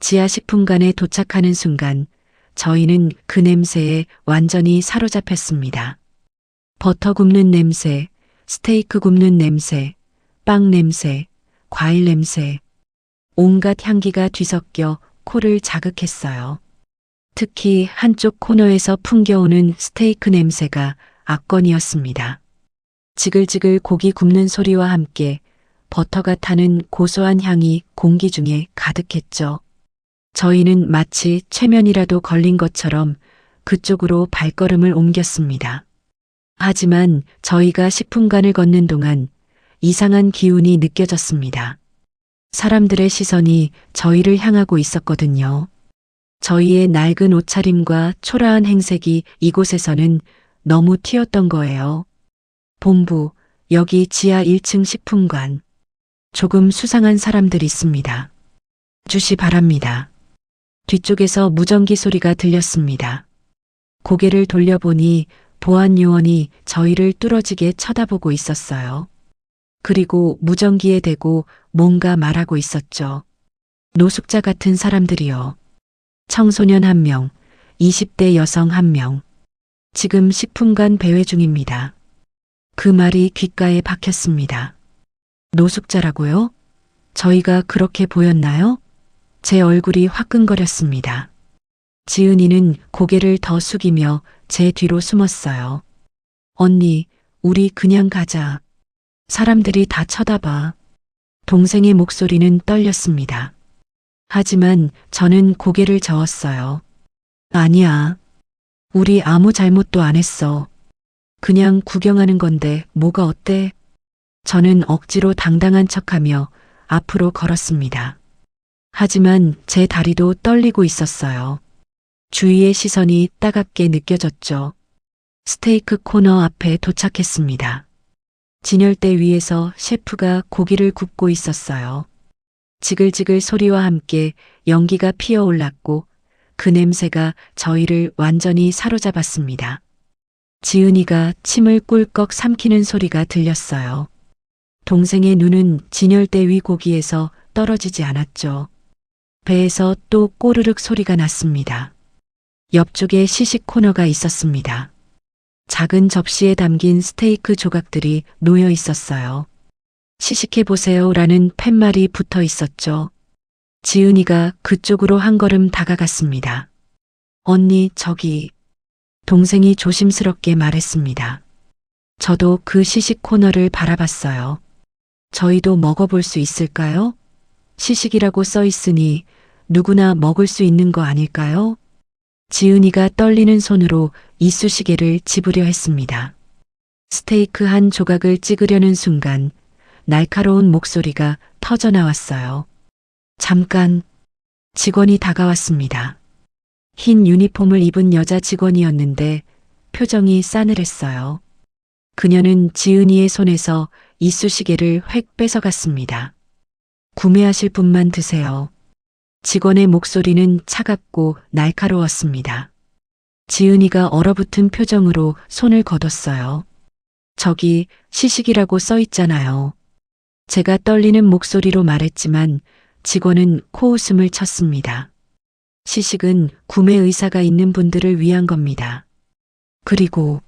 지하 식품관에 도착하는 순간 저희는 그 냄새에 완전히 사로잡혔습니다. 버터 굽는 냄새, 스테이크 굽는 냄새, 빵 냄새, 과일 냄새, 온갖 향기가 뒤섞여 코를 자극했어요. 특히 한쪽 코너에서 풍겨오는 스테이크 냄새가 압권이었습니다. 지글지글 고기 굽는 소리와 함께 버터가 타는 고소한 향이 공기 중에 가득했죠. 저희는 마치 최면이라도 걸린 것처럼 그쪽으로 발걸음을 옮겼습니다. 하지만 저희가 식품관을 걷는 동안 이상한 기운이 느껴졌습니다. 사람들의 시선이 저희를 향하고 있었거든요. 저희의 낡은 옷차림과 초라한 행색이 이곳에서는 너무 튀었던 거예요. 본부, 여기 지하 1층 식품관. 조금 수상한 사람들이 있습니다. 주시 바랍니다. 뒤쪽에서 무전기 소리가 들렸습니다. 고개를 돌려보니 보안 요원이 저희를 뚫어지게 쳐다보고 있었어요. 그리고 무전기에 대고 뭔가 말하고 있었죠. 노숙자 같은 사람들이요. 청소년 1명, 20대 여성 1명. 지금 식품관 배회 중입니다. 그 말이 귓가에 박혔습니다. 노숙자라고요? 저희가 그렇게 보였나요? 제 얼굴이 화끈거렸습니다. 지은이는 고개를 더 숙이며 제 뒤로 숨었어요. 언니, 우리 그냥 가자. 사람들이 다 쳐다봐. 동생의 목소리는 떨렸습니다. 하지만 저는 고개를 저었어요. 아니야. 우리 아무 잘못도 안 했어. 그냥 구경하는 건데 뭐가 어때? 저는 억지로 당당한 척하며 앞으로 걸었습니다. 하지만 제 다리도 떨리고 있었어요. 주위의 시선이 따갑게 느껴졌죠. 스테이크 코너 앞에 도착했습니다. 진열대 위에서 셰프가 고기를 굽고 있었어요. 지글지글 소리와 함께 연기가 피어올랐고 그 냄새가 저희를 완전히 사로잡았습니다. 지은이가 침을 꿀꺽 삼키는 소리가 들렸어요. 동생의 눈은 진열대 위 고기에서 떨어지지 않았죠. 배에서 또 꼬르륵 소리가 났습니다. 옆쪽에 시식 코너가 있었습니다. 작은 접시에 담긴 스테이크 조각들이 놓여 있었어요. 시식해보세요 라는 팻말이 붙어 있었죠. 지은이가 그쪽으로 한 걸음 다가갔습니다. 언니, 저기. 동생이 조심스럽게 말했습니다. 저도 그 시식 코너를 바라봤어요. 저희도 먹어볼 수 있을까요? 시식이라고 써 있으니 누구나 먹을 수 있는 거 아닐까요? 지은이가 떨리는 손으로 이쑤시개를 집으려 했습니다. 스테이크 한 조각을 찍으려는 순간 날카로운 목소리가 터져 나왔어요. 잠깐. 직원이 다가왔습니다. 흰 유니폼을 입은 여자 직원이었는데 표정이 싸늘했어요. 그녀는 지은이의 손에서 이쑤시개를 획 뺏어갔습니다. 구매하실 분만 드세요. 직원의 목소리는 차갑고 날카로웠습니다. 지은이가 얼어붙은 표정으로 손을 거뒀어요. 저기 시식이라고 써 있잖아요. 제가 떨리는 목소리로 말했지만 직원은 코웃음을 쳤습니다. 시식은 구매 의사가 있는 분들을 위한 겁니다. 그리고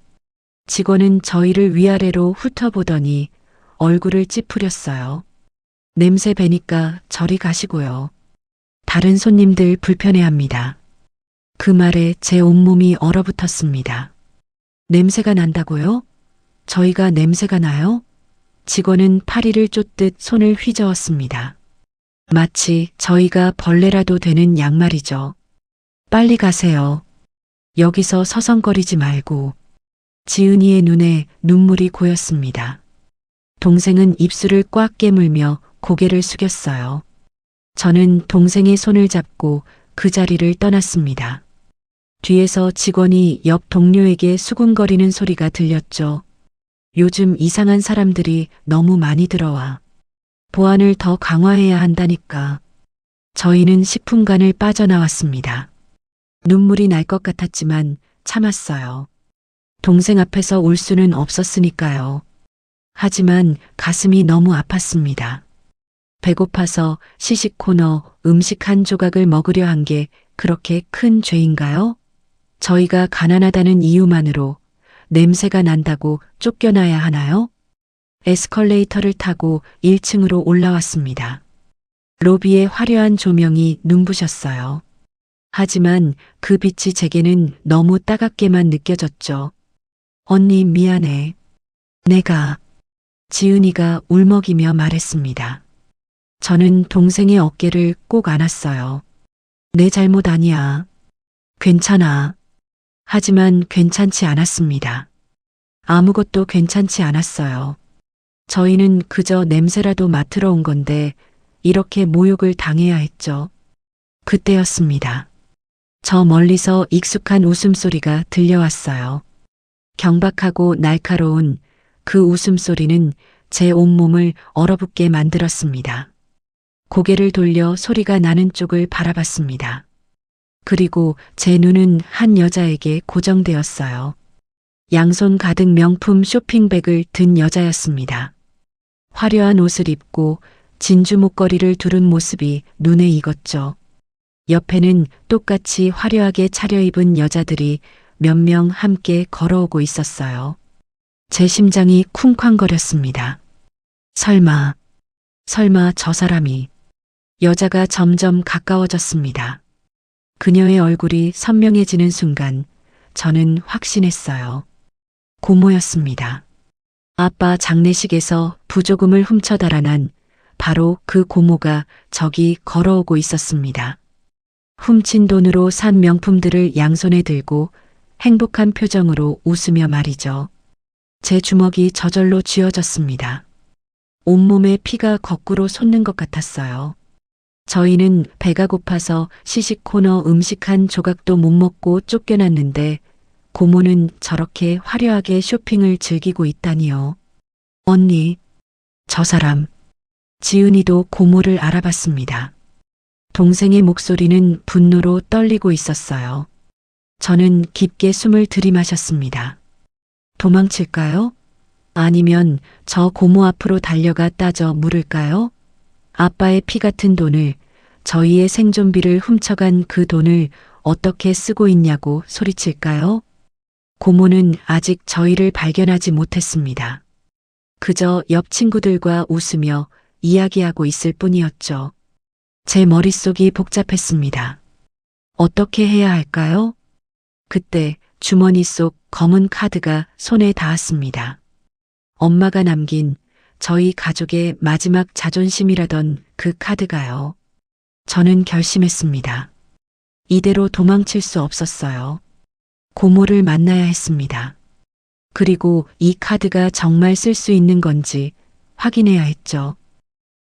직원은 저희를 위아래로 훑어보더니 얼굴을 찌푸렸어요. 냄새 배니까 저리 가시고요. 다른 손님들 불편해합니다. 그 말에 제 온몸이 얼어붙었습니다. 냄새가 난다고요? 저희가 냄새가 나요? 직원은 파리를 쫓듯 손을 휘저었습니다. 마치 저희가 벌레라도 되는 양말이죠. 빨리 가세요. 여기서 서성거리지 말고. 지은이의 눈에 눈물이 고였습니다. 동생은 입술을 꽉 깨물며 고개를 숙였어요. 저는 동생의 손을 잡고 그 자리를 떠났습니다. 뒤에서 직원이 옆 동료에게 수군거리는 소리가 들렸죠. 요즘 이상한 사람들이 너무 많이 들어와. 보안을 더 강화해야 한다니까. 저희는 10분간을 빠져나왔습니다. 눈물이 날 것 같았지만 참았어요. 동생 앞에서 울 수는 없었으니까요. 하지만 가슴이 너무 아팠습니다. 배고파서 시식 코너 음식 한 조각을 먹으려 한 게 그렇게 큰 죄인가요? 저희가 가난하다는 이유만으로 냄새가 난다고 쫓겨나야 하나요? 에스컬레이터를 타고 1층으로 올라왔습니다. 로비의 화려한 조명이 눈부셨어요. 하지만 그 빛이 제게는 너무 따갑게만 느껴졌죠. 언니 미안해. 내가 지은이가 울먹이며 말했습니다. 저는 동생의 어깨를 꼭 안았어요. 내 잘못 아니야. 괜찮아. 하지만 괜찮지 않았습니다. 아무것도 괜찮지 않았어요. 저희는 그저 냄새라도 맡으러 온 건데 이렇게 모욕을 당해야 했죠. 그때였습니다. 저 멀리서 익숙한 웃음소리가 들려왔어요. 경박하고 날카로운 그 웃음소리는 제 온몸을 얼어붙게 만들었습니다. 고개를 돌려 소리가 나는 쪽을 바라봤습니다. 그리고 제 눈은 한 여자에게 고정되었어요. 양손 가득 명품 쇼핑백을 든 여자였습니다. 화려한 옷을 입고 진주 목걸이를 두른 모습이 눈에 익었죠. 옆에는 똑같이 화려하게 차려입은 여자들이 몇 명 함께 걸어오고 있었어요. 제 심장이 쿵쾅거렸습니다. 설마 저 사람이. 여자가 점점 가까워졌습니다. 그녀의 얼굴이 선명해지는 순간 저는 확신했어요. 고모였습니다. 아빠 장례식에서 부조금을 훔쳐 달아난 바로 그 고모가 저기 걸어오고 있었습니다. 훔친 돈으로 산 명품들을 양손에 들고 행복한 표정으로 웃으며 말이죠. 제 주먹이 저절로 쥐어졌습니다. 온몸에 피가 거꾸로 솟는 것 같았어요. 저희는 배가 고파서 시식 코너 음식 한 조각도 못 먹고 쫓겨났는데 고모는 저렇게 화려하게 쇼핑을 즐기고 있다니요. 언니, 저 사람. 지은이도 고모를 알아봤습니다. 동생의 목소리는 분노로 떨리고 있었어요. 저는 깊게 숨을 들이마셨습니다. 도망칠까요? 아니면 저 고모 앞으로 달려가 따져 물을까요? 아빠의 피 같은 돈을, 저희의 생존비를 훔쳐간 그 돈을 어떻게 쓰고 있냐고 소리칠까요? 고모는 아직 저희를 발견하지 못했습니다. 그저 옆 친구들과 웃으며 이야기하고 있을 뿐이었죠. 제 머릿속이 복잡했습니다. 어떻게 해야 할까요? 그때 주머니 속 검은 카드가 손에 닿았습니다. 엄마가 남긴 저희 가족의 마지막 자존심이라던 그 카드가요. 저는 결심했습니다. 이대로 도망칠 수 없었어요. 고모를 만나야 했습니다. 그리고 이 카드가 정말 쓸 수 있는 건지 확인해야 했죠.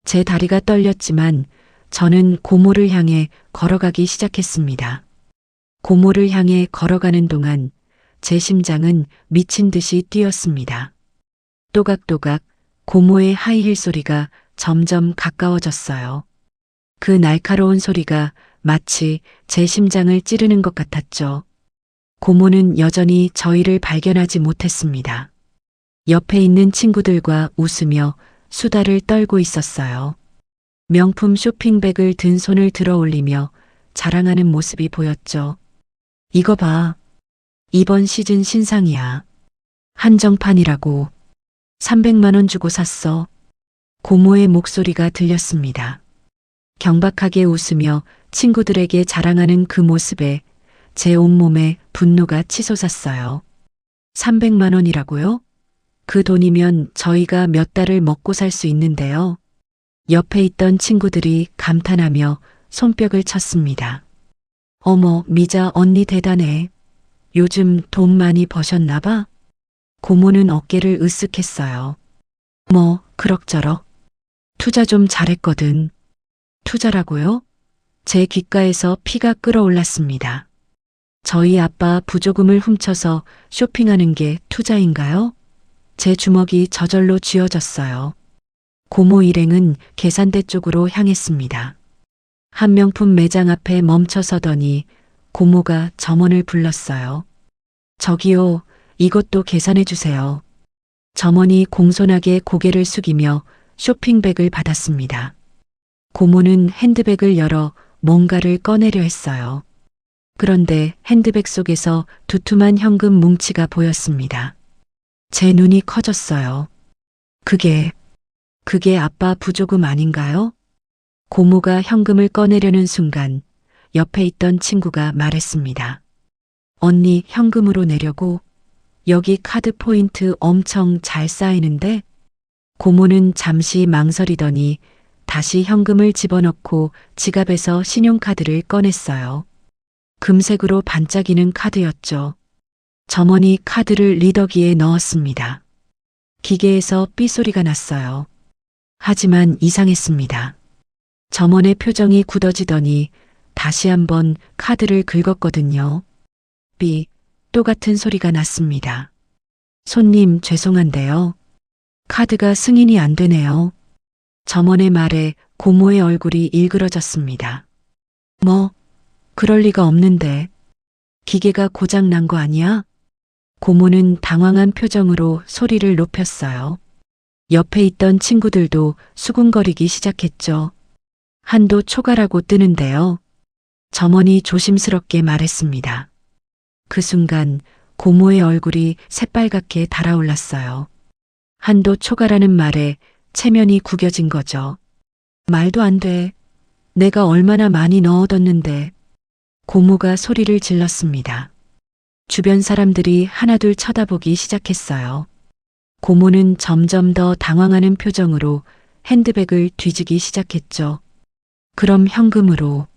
제 다리가 떨렸지만 저는 고모를 향해 걸어가기 시작했습니다. 고모를 향해 걸어가는 동안 제 심장은 미친 듯이 뛰었습니다. 또각또각 고모의 하이힐 소리가 점점 가까워졌어요. 그 날카로운 소리가 마치 제 심장을 찌르는 것 같았죠. 고모는 여전히 저희를 발견하지 못했습니다. 옆에 있는 친구들과 웃으며 수다를 떨고 있었어요. 명품 쇼핑백을 든 손을 들어 올리며 자랑하는 모습이 보였죠. 이거 봐. 이번 시즌 신상이야. 한정판이라고. 300만 원 주고 샀어. 고모의 목소리가 들렸습니다. 경박하게 웃으며 친구들에게 자랑하는 그 모습에 제 온몸에 분노가 치솟았어요. 300만 원이라고요? 그 돈이면 저희가 몇 달을 먹고 살 수 있는데요. 옆에 있던 친구들이 감탄하며 손뼉을 쳤습니다. 어머, 미자 언니 대단해. 요즘 돈 많이 버셨나 봐? 고모는 어깨를 으쓱했어요. 뭐, 그럭저럭. 투자 좀 잘했거든. 투자라고요? 제 귓가에서 피가 끓어올랐습니다. 저희 아빠 부조금을 훔쳐서 쇼핑하는 게 투자인가요? 제 주먹이 저절로 쥐어졌어요. 고모 일행은 계산대 쪽으로 향했습니다. 한 명품 매장 앞에 멈춰서더니 고모가 점원을 불렀어요. 저기요, 이것도 계산해 주세요. 점원이 공손하게 고개를 숙이며 쇼핑백을 받았습니다. 고모는 핸드백을 열어 뭔가를 꺼내려 했어요. 그런데 핸드백 속에서 두툼한 현금 뭉치가 보였습니다. 제 눈이 커졌어요. 그게 아빠 부조금 아닌가요? 고모가 현금을 꺼내려는 순간 옆에 있던 친구가 말했습니다. 언니 현금으로 내려고? 여기 카드 포인트 엄청 잘 쌓이는데? 고모는 잠시 망설이더니 다시 현금을 집어넣고 지갑에서 신용카드를 꺼냈어요. 금색으로 반짝이는 카드였죠. 점원이 카드를 리더기에 넣었습니다. 기계에서 삐소리가 났어요. 하지만 이상했습니다. 점원의 표정이 굳어지더니 다시 한번 카드를 긁었거든요. 삐, 또 같은 소리가 났습니다. 손님 죄송한데요. 카드가 승인이 안 되네요. 점원의 말에 고모의 얼굴이 일그러졌습니다. 뭐, 그럴 리가 없는데. 기계가 고장 난 거 아니야? 고모는 당황한 표정으로 소리를 높였어요. 옆에 있던 친구들도 수군거리기 시작했죠. 한도 초과라고 뜨는데요. 점원이 조심스럽게 말했습니다. 그 순간 고모의 얼굴이 새빨갛게 달아올랐어요. 한도 초과라는 말에 체면이 구겨진 거죠. 말도 안 돼. 내가 얼마나 많이 넣어뒀는데. 고모가 소리를 질렀습니다. 주변 사람들이 하나둘 쳐다보기 시작했어요. 고모는 점점 더 당황하는 표정으로 핸드백을 뒤지기 시작했죠. 그럼 현금으로.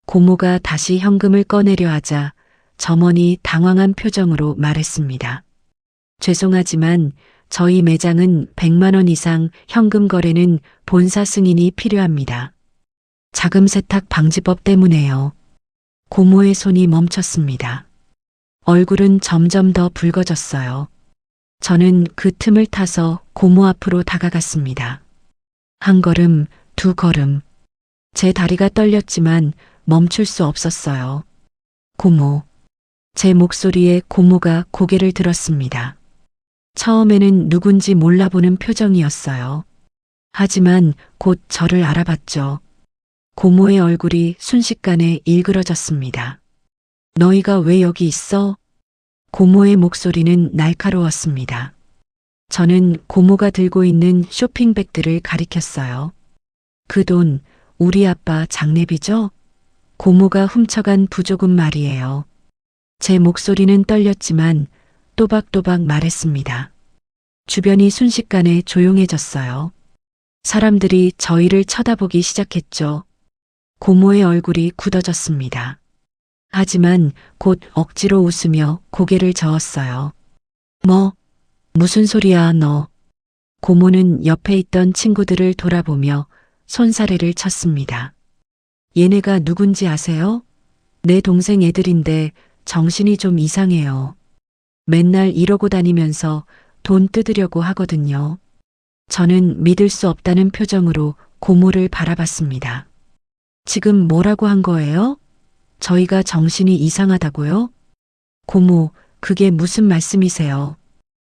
고모가 다시 현금을 꺼내려 하자 점원이 당황한 표정으로 말했습니다. 죄송하지만 저희 매장은 100만 원 이상 현금 거래는 본사 승인이 필요합니다. 자금 세탁 방지법 때문에요. 고모의 손이 멈췄습니다. 얼굴은 점점 더 붉어졌어요. 저는 그 틈을 타서 고모 앞으로 다가갔습니다. 한 걸음, 두 걸음. 제 다리가 떨렸지만 멈출 수 없었어요. 고모. 제 목소리에 고모가 고개를 들었습니다. 처음에는 누군지 몰라보는 표정이었어요. 하지만 곧 저를 알아봤죠. 고모의 얼굴이 순식간에 일그러졌습니다. 너희가 왜 여기 있어? 고모의 목소리는 날카로웠습니다. 저는 고모가 들고 있는 쇼핑백들을 가리켰어요. 그 돈, 우리 아빠 장례비죠? 고모가 훔쳐간 부조금 말이에요. 제 목소리는 떨렸지만 또박또박 말했습니다. 주변이 순식간에 조용해졌어요. 사람들이 저희를 쳐다보기 시작했죠. 고모의 얼굴이 굳어졌습니다. 하지만 곧 억지로 웃으며 고개를 저었어요. 무슨 소리야 너. 고모는 옆에 있던 친구들을 돌아보며 손사래를 쳤습니다. 얘네가 누군지 아세요? 내 동생 애들인데 정신이 좀 이상해요. 맨날 이러고 다니면서 돈 뜯으려고 하거든요. 저는 믿을 수 없다는 표정으로 고모를 바라봤습니다. 지금 뭐라고 한 거예요? 저희가 정신이 이상하다고요? 고모, 그게 무슨 말씀이세요?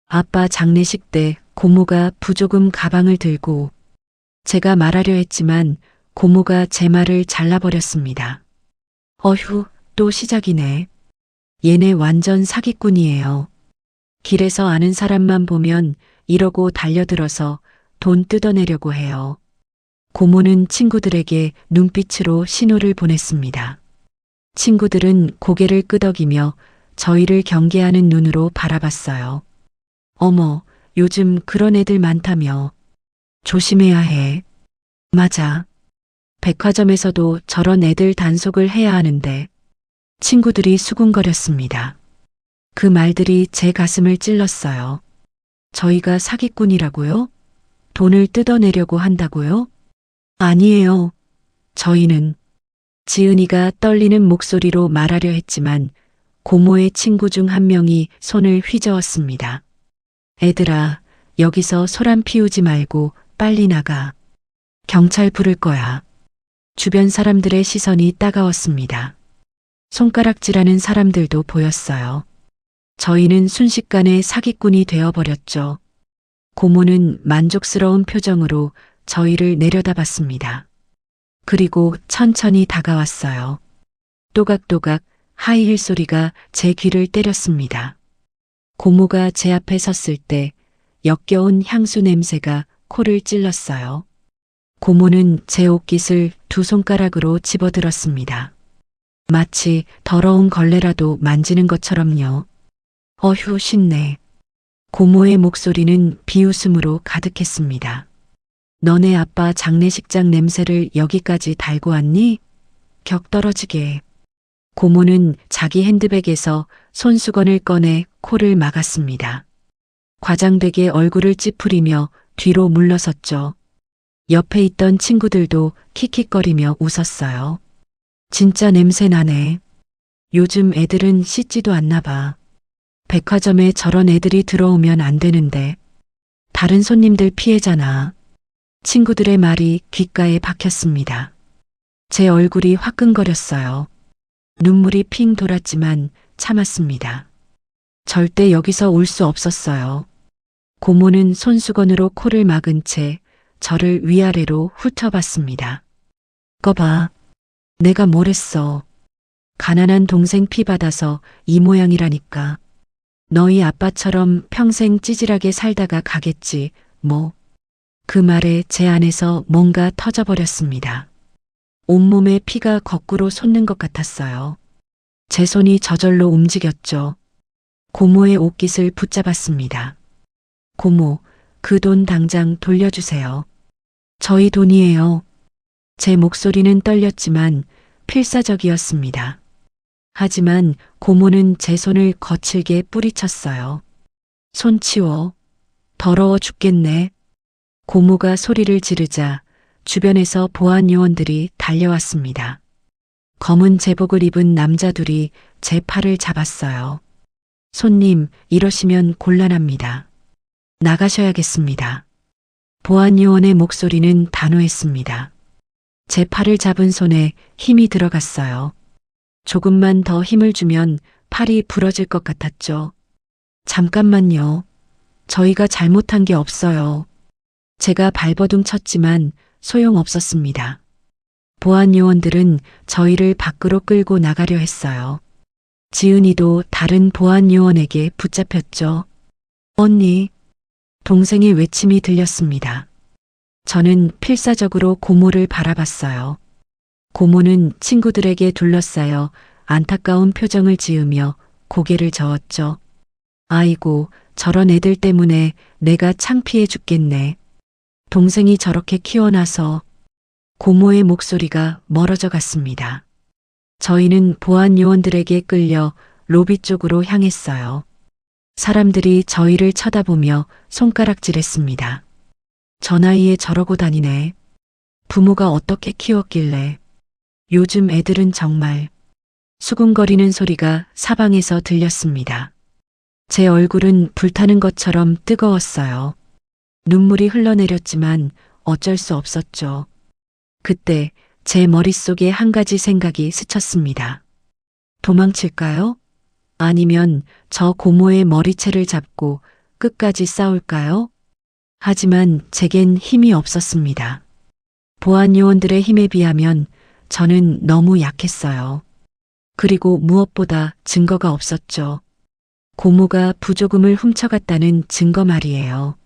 아빠 장례식 때 고모가 부조금 가방을 들고 제가 말하려 했지만 고모가 제 말을 잘라버렸습니다. 어휴, 또 시작이네. 얘네 완전 사기꾼이에요. 길에서 아는 사람만 보면 이러고 달려들어서 돈 뜯어내려고 해요. 고모는 친구들에게 눈빛으로 신호를 보냈습니다. 친구들은 고개를 끄덕이며 저희를 경계하는 눈으로 바라봤어요. 어머, 요즘 그런 애들 많다며. 조심해야 해. 맞아. 백화점에서도 저런 애들 단속을 해야 하는데 친구들이 수군거렸습니다. 그 말들이 제 가슴을 찔렀어요. 저희가 사기꾼이라고요? 돈을 뜯어내려고 한다고요? 아니에요. 저희는 지은이가 떨리는 목소리로 말하려 했지만 고모의 친구 중 한 명이 손을 휘저었습니다. 애들아, 여기서 소란 피우지 말고 빨리 나가. 경찰 부를 거야. 주변 사람들의 시선이 따가웠습니다. 손가락질하는 사람들도 보였어요. 저희는 순식간에 사기꾼이 되어버렸죠. 고모는 만족스러운 표정으로 저희를 내려다봤습니다. 그리고 천천히 다가왔어요. 또각또각 하이힐 소리가 제 귀를 때렸습니다. 고모가 제 앞에 섰을 때 역겨운 향수 냄새가 코를 찔렀어요. 고모는 제 옷깃을 두 손가락으로 집어들었습니다. 마치 더러운 걸레라도 만지는 것처럼요. 어휴, 신내. 고모의 목소리는 비웃음으로 가득했습니다. 너네 아빠 장례식장 냄새를 여기까지 달고 왔니? 격 떨어지게. 고모는 자기 핸드백에서 손수건을 꺼내 코를 막았습니다. 과장되게 얼굴을 찌푸리며 뒤로 물러섰죠. 옆에 있던 친구들도 킥킥거리며 웃었어요. 진짜 냄새 나네. 요즘 애들은 씻지도 않나 봐. 백화점에 저런 애들이 들어오면 안 되는데. 다른 손님들 피해잖아. 친구들의 말이 귓가에 박혔습니다. 제 얼굴이 화끈거렸어요. 눈물이 핑 돌았지만 참았습니다. 절대 여기서 울 수 없었어요. 고모는 손수건으로 코를 막은 채 저를 위아래로 훑어봤습니다. 꺼봐. 내가 뭘 했어. 가난한 동생 피 받아서 이 모양이라니까. 너희 아빠처럼 평생 찌질하게 살다가 가겠지, 뭐. 그 말에 제 안에서 뭔가 터져버렸습니다. 온몸에 피가 거꾸로 솟는 것 같았어요. 제 손이 저절로 움직였죠. 고모의 옷깃을 붙잡았습니다. 고모, 그 돈 당장 돌려주세요. 저희 돈이에요. 제 목소리는 떨렸지만 필사적이었습니다. 하지만 고모는 제 손을 거칠게 뿌리쳤어요. 손 치워. 더러워 죽겠네. 고모가 소리를 지르자 주변에서 보안 요원들이 달려왔습니다. 검은 제복을 입은 남자 둘이 제 팔을 잡았어요. 손님, 이러시면 곤란합니다. 나가셔야겠습니다. 보안 요원의 목소리는 단호했습니다. 제 팔을 잡은 손에 힘이 들어갔어요. 조금만 더 힘을 주면 팔이 부러질 것 같았죠. 잠깐만요. 저희가 잘못한 게 없어요. 제가 발버둥 쳤지만 소용없었습니다. 보안 요원들은 저희를 밖으로 끌고 나가려 했어요. 지은이도 다른 보안 요원에게 붙잡혔죠. 언니, 동생의 외침이 들렸습니다. 저는 필사적으로 고모를 바라봤어요. 고모는 친구들에게 둘러싸여 안타까운 표정을 지으며 고개를 저었죠. 아이고, 저런 애들 때문에 내가 창피해 죽겠네. 동생이 저렇게 키워놔서. 고모의 목소리가 멀어져 갔습니다. 저희는 보안 요원들에게 끌려 로비 쪽으로 향했어요. 사람들이 저희를 쳐다보며 손가락질했습니다. 저 나이에 저러고 다니네. 부모가 어떻게 키웠길래. 요즘 애들은 정말. 수군거리는 소리가 사방에서 들렸습니다. 제 얼굴은 불타는 것처럼 뜨거웠어요. 눈물이 흘러내렸지만 어쩔 수 없었죠. 그때 제 머릿속에 한 가지 생각이 스쳤습니다. 도망칠까요? 아니면 저 고모의 머리채를 잡고 끝까지 싸울까요? 하지만 제겐 힘이 없었습니다. 보안 요원들의 힘에 비하면 저는 너무 약했어요. 그리고 무엇보다 증거가 없었죠. 고모가 부조금을 훔쳐갔다는 증거 말이에요.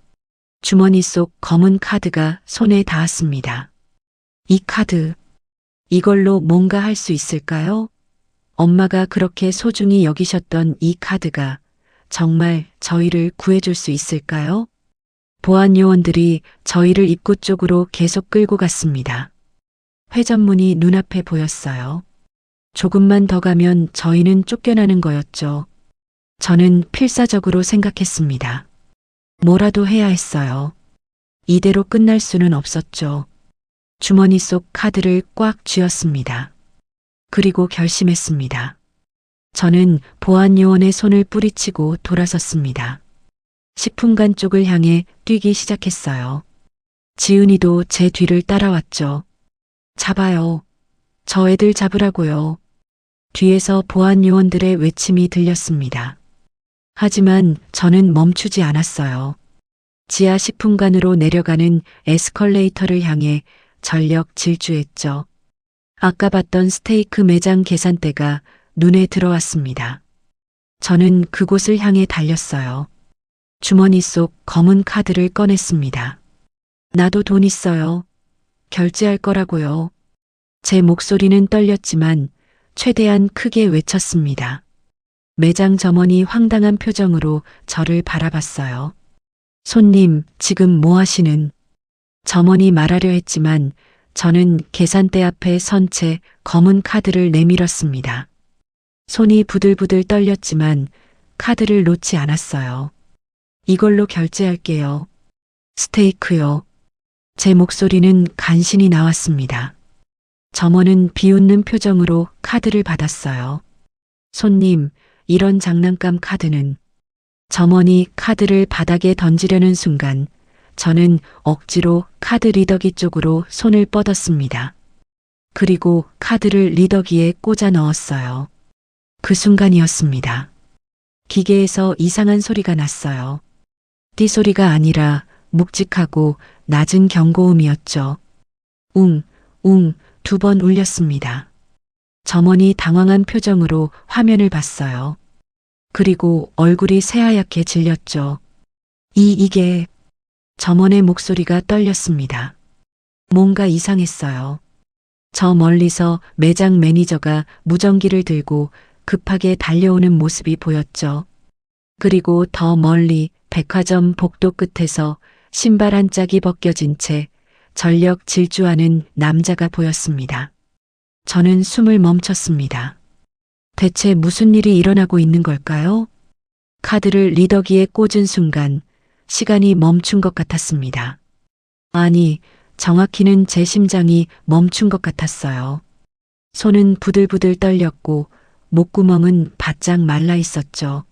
주머니 속 검은 카드가 손에 닿았습니다. 이 카드, 이걸로 뭔가 할 수 있을까요? 엄마가 그렇게 소중히 여기셨던 이 카드가 정말 저희를 구해줄 수 있을까요? 보안 요원들이 저희를 입구 쪽으로 계속 끌고 갔습니다. 회전문이 눈앞에 보였어요. 조금만 더 가면 저희는 쫓겨나는 거였죠. 저는 필사적으로 생각했습니다. 뭐라도 해야 했어요. 이대로 끝날 수는 없었죠. 주머니 속 카드를 꽉 쥐었습니다. 그리고 결심했습니다. 저는 보안요원의 손을 뿌리치고 돌아섰습니다. 식품관 쪽을 향해 뛰기 시작했어요. 지은이도 제 뒤를 따라왔죠. 잡아요. 저 애들 잡으라고요. 뒤에서 보안요원들의 외침이 들렸습니다. 하지만 저는 멈추지 않았어요. 지하 식품관으로 내려가는 에스컬레이터를 향해 전력 질주했죠. 아까 봤던 스테이크 매장 계산대가 눈에 들어왔습니다. 저는 그곳을 향해 달렸어요. 주머니 속 검은 카드를 꺼냈습니다. 나도 돈 있어요. 결제할 거라고요. 제 목소리는 떨렸지만 최대한 크게 외쳤습니다. 매장 점원이 황당한 표정으로 저를 바라봤어요. 손님, 지금 뭐 하시는? 점원이 말하려 했지만 저는 계산대 앞에 선 채 검은 카드를 내밀었습니다. 손이 부들부들 떨렸지만 카드를 놓지 않았어요. 이걸로 결제할게요. 스테이크요. 제 목소리는 간신히 나왔습니다. 점원은 비웃는 표정으로 카드를 받았어요. 손님, 이런 장난감 카드는. 점원이 카드를 바닥에 던지려는 순간 저는 억지로 카드 리더기 쪽으로 손을 뻗었습니다. 그리고 카드를 리더기에 꽂아 넣었어요. 그 순간이었습니다. 기계에서 이상한 소리가 났어요. 띠 소리가 아니라 묵직하고 낮은 경고음이었죠. 웅, 웅, 2번 울렸습니다. 점원이 당황한 표정으로 화면을 봤어요. 그리고 얼굴이 새하얗게 질렸죠. 이게... 점원의 목소리가 떨렸습니다. 뭔가 이상했어요. 저 멀리서 매장 매니저가 무전기를 들고 급하게 달려오는 모습이 보였죠. 그리고 더 멀리 백화점 복도 끝에서 신발 한 짝이 벗겨진 채 전력 질주하는 남자가 보였습니다. 저는 숨을 멈췄습니다. 대체 무슨 일이 일어나고 있는 걸까요? 카드를 리더기에 꽂은 순간 시간이 멈춘 것 같았습니다. 아니, 정확히는 제 심장이 멈춘 것 같았어요. 손은 부들부들 떨렸고 목구멍은 바짝 말라 있었죠.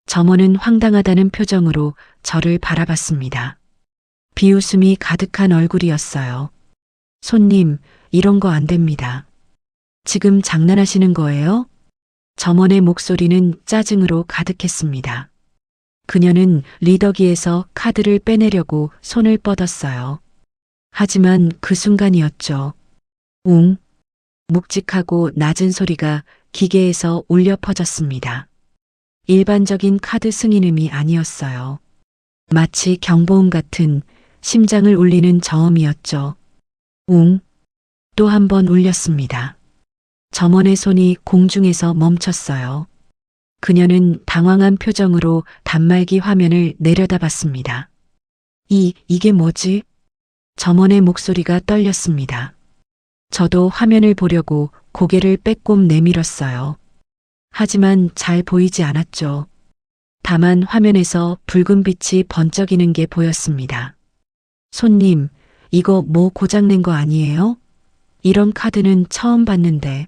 점원은 황당하다는 표정으로 저를 바라봤습니다. 비웃음이 가득한 얼굴이었어요. 손님, 이런 거 안 됩니다. 지금 장난하시는 거예요? 점원의 목소리는 짜증으로 가득했습니다. 그녀는 리더기에서 카드를 빼내려고 손을 뻗었어요. 하지만 그 순간이었죠. 웅, 묵직하고 낮은 소리가 기계에서 울려 퍼졌습니다. 일반적인 카드 승인음이 아니었어요. 마치 경보음 같은 심장을 울리는 저음이었죠. 웅, 또 한 번 울렸습니다. 점원의 손이 공중에서 멈췄어요. 그녀는 당황한 표정으로 단말기 화면을 내려다봤습니다. 이게 뭐지? 점원의 목소리가 떨렸습니다. 저도 화면을 보려고 고개를 빼꼼 내밀었어요. 하지만 잘 보이지 않았죠. 다만 화면에서 붉은 빛이 번쩍이는 게 보였습니다. 손님, 이거 뭐 고장낸 거 아니에요? 이런 카드는 처음 봤는데.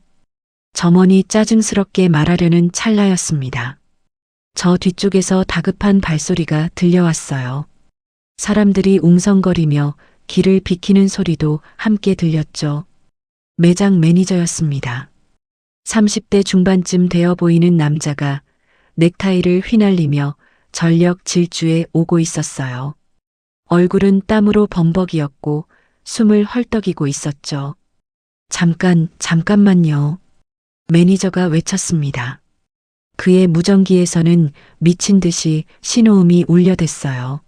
점원이 짜증스럽게 말하려는 찰나였습니다. 저 뒤쪽에서 다급한 발소리가 들려왔어요. 사람들이 웅성거리며 길을 비키는 소리도 함께 들렸죠. 매장 매니저였습니다. 30대 중반쯤 되어 보이는 남자가 넥타이를 휘날리며 전력 질주에 오고 있었어요. 얼굴은 땀으로 범벅이었고 숨을 헐떡이고 있었죠. 잠깐만요. 매니저가 외쳤습니다. 그의 무전기에서는 미친 듯이 신호음이 울려댔어요.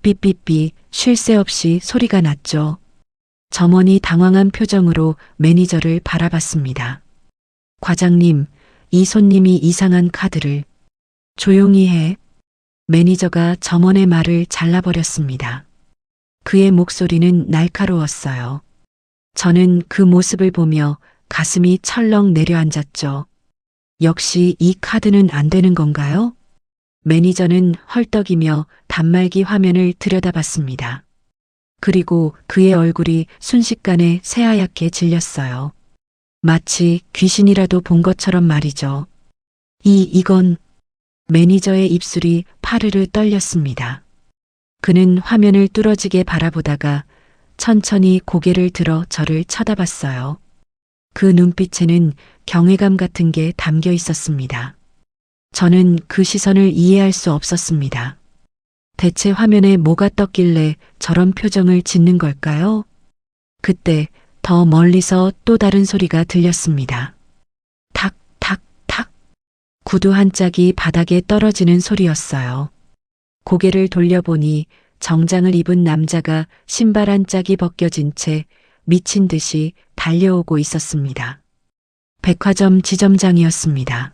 삐삐삐 쉴 새 없이 소리가 났죠. 점원이 당황한 표정으로 매니저를 바라봤습니다. 과장님, 이 손님이 이상한 카드를. 조용히 해. 매니저가 점원의 말을 잘라버렸습니다. 그의 목소리는 날카로웠어요. 저는 그 모습을 보며 가슴이 철렁 내려앉았죠. 역시 이 카드는 안 되는 건가요? 매니저는 헐떡이며 단말기 화면을 들여다봤습니다. 그리고 그의 얼굴이 순식간에 새하얗게 질렸어요. 마치 귀신이라도 본 것처럼 말이죠. 이건 매니저의 입술이 파르르 떨렸습니다. 그는 화면을 뚫어지게 바라보다가 천천히 고개를 들어 저를 쳐다봤어요. 그 눈빛에는 경외감 같은 게 담겨 있었습니다. 저는 그 시선을 이해할 수 없었습니다. 대체 화면에 뭐가 떴길래 저런 표정을 짓는 걸까요? 그때 더 멀리서 또 다른 소리가 들렸습니다. 탁, 탁, 탁. 구두 한 짝이 바닥에 떨어지는 소리였어요. 고개를 돌려보니 정장을 입은 남자가 신발 한 짝이 벗겨진 채 미친 듯이 달려오고 있었습니다. 백화점 지점장이었습니다.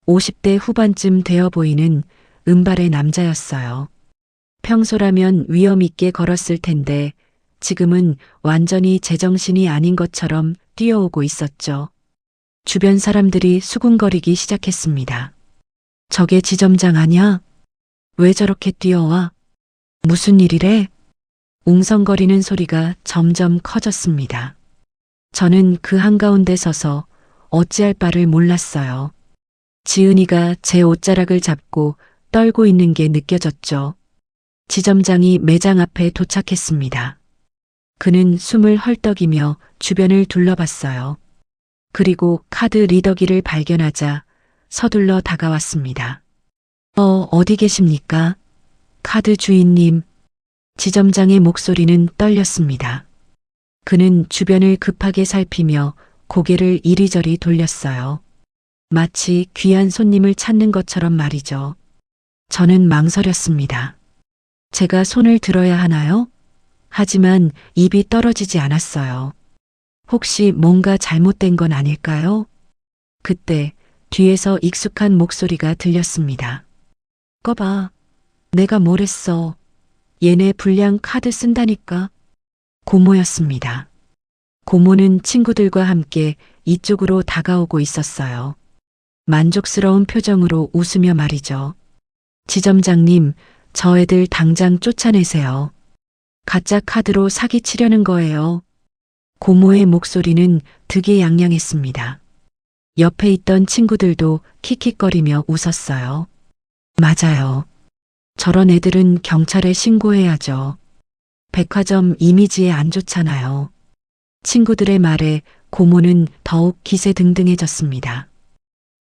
50대 후반쯤 되어 보이는 은발의 남자였어요. 평소라면 위험 있게 걸었을 텐데 지금은 완전히 제정신이 아닌 것처럼 뛰어오고 있었죠. 주변 사람들이 수군거리기 시작했습니다. 저게 지점장 아냐? 왜 저렇게 뛰어와? 무슨 일이래? 웅성거리는 소리가 점점 커졌습니다. 저는 그 한가운데 서서 어찌할 바를 몰랐어요. 지은이가 제 옷자락을 잡고 떨고 있는 게 느껴졌죠. 지점장이 매장 앞에 도착했습니다. 그는 숨을 헐떡이며 주변을 둘러봤어요. 그리고 카드 리더기를 발견하자 서둘러 다가왔습니다. 어디 계십니까? 카드 주인님. 지점장의 목소리는 떨렸습니다. 그는 주변을 급하게 살피며 고개를 이리저리 돌렸어요. 마치 귀한 손님을 찾는 것처럼 말이죠. 저는 망설였습니다. 제가 손을 들어야 하나요? 하지만 입이 떨어지지 않았어요. 혹시 뭔가 잘못된 건 아닐까요? 그때 뒤에서 익숙한 목소리가 들렸습니다. 꺼봐. 내가 뭘 했어. 얘네 불량 카드 쓴다니까. 고모였습니다. 고모는 친구들과 함께 이쪽으로 다가오고 있었어요. 만족스러운 표정으로 웃으며 말이죠. 지점장님, 저 애들 당장 쫓아내세요. 가짜 카드로 사기치려는 거예요. 고모의 목소리는 득이양양했습니다. 옆에 있던 친구들도 킥킥거리며 웃었어요. 맞아요. 저런 애들은 경찰에 신고해야죠. 백화점 이미지에 안 좋잖아요. 친구들의 말에 고모는 더욱 기세등등해졌습니다.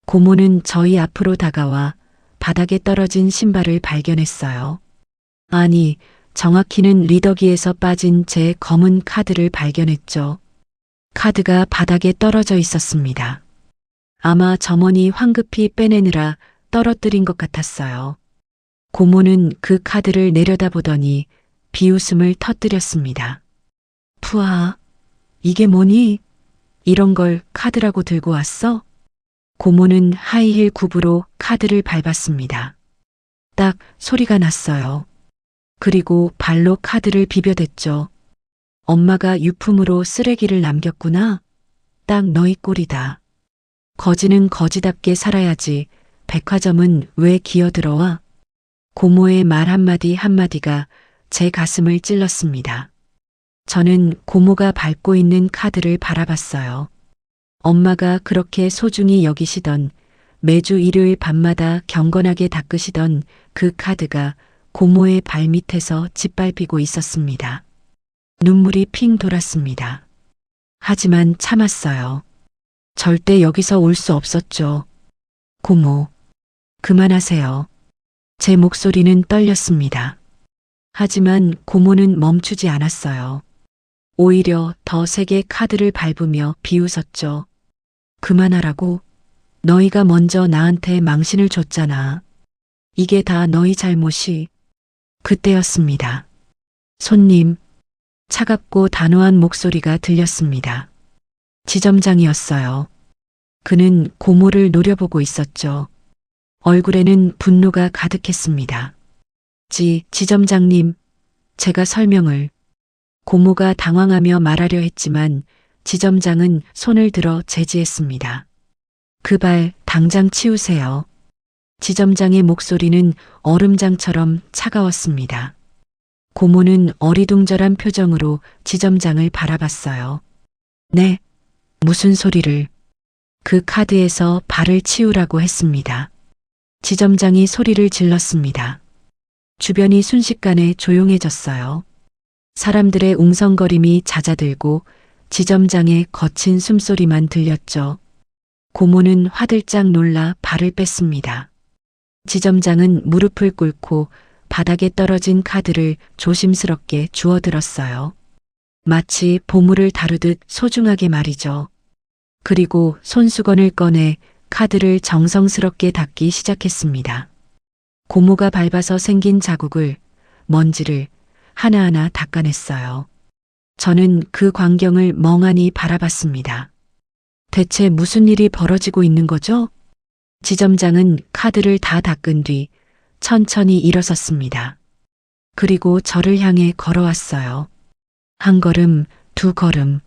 고모는 저희 앞으로 다가와 바닥에 떨어진 신발을 발견했어요. 아니, 정확히는 리더기에서 빠진 제 검은 카드를 발견했죠. 카드가 바닥에 떨어져 있었습니다. 아마 점원이 황급히 빼내느라 떨어뜨린 것 같았어요. 고모는 그 카드를 내려다보더니 비웃음을 터뜨렸습니다. 푸아, 이게 뭐니? 이런 걸 카드라고 들고 왔어? 고모는 하이힐 굽으로 카드를 밟았습니다. 딱 소리가 났어요. 그리고 발로 카드를 비벼댔죠. 엄마가 유품으로 쓰레기를 남겼구나. 딱 너희 꼴이다. 거지는 거지답게 살아야지. 백화점은 왜 기어들어와? 고모의 말 한마디 한마디가 제 가슴을 찔렀습니다. 저는 고모가 밟고 있는 카드를 바라봤어요. 엄마가 그렇게 소중히 여기시던 매주 일요일 밤마다 경건하게 닦으시던 그 카드가 고모의 발밑에서 짓밟히고 있었습니다. 눈물이 핑 돌았습니다. 하지만 참았어요. 절대 여기서 올 수 없었죠. 고모, 그만하세요. 제 목소리는 떨렸습니다. 하지만 고모는 멈추지 않았어요. 오히려 더 세게 카드를 밟으며 비웃었죠. 그만하라고? 너희가 먼저 나한테 망신을 줬잖아. 이게 다 너희 잘못이. 그때였습니다. 손님, 차갑고 단호한 목소리가 들렸습니다. 지점장이었어요. 그는 고모를 노려보고 있었죠. 얼굴에는 분노가 가득했습니다. 지점장님, 제가 설명을. 고모가 당황하며 말하려 했지만 지점장은 손을 들어 제지했습니다. 그 발 당장 치우세요. 지점장의 목소리는 얼음장처럼 차가웠습니다. 고모는 어리둥절한 표정으로 지점장을 바라봤어요. 네, 무슨 소리를. 그 카드에서 발을 치우라고 했습니다. 지점장이 소리를 질렀습니다. 주변이 순식간에 조용해졌어요. 사람들의 웅성거림이 잦아들고 지점장의 거친 숨소리만 들렸죠. 고모는 화들짝 놀라 발을 뺐습니다. 지점장은 무릎을 꿇고 바닥에 떨어진 카드를 조심스럽게 주워들었어요. 마치 보물을 다루듯 소중하게 말이죠. 그리고 손수건을 꺼내 카드를 정성스럽게 닦기 시작했습니다. 고모가 밟아서 생긴 자국을, 먼지를 하나하나 닦아냈어요. 저는 그 광경을 멍하니 바라봤습니다. 대체 무슨 일이 벌어지고 있는 거죠? 지점장은 카드를 다 닦은 뒤 천천히 일어섰습니다. 그리고 저를 향해 걸어왔어요. 한 걸음, 두 걸음.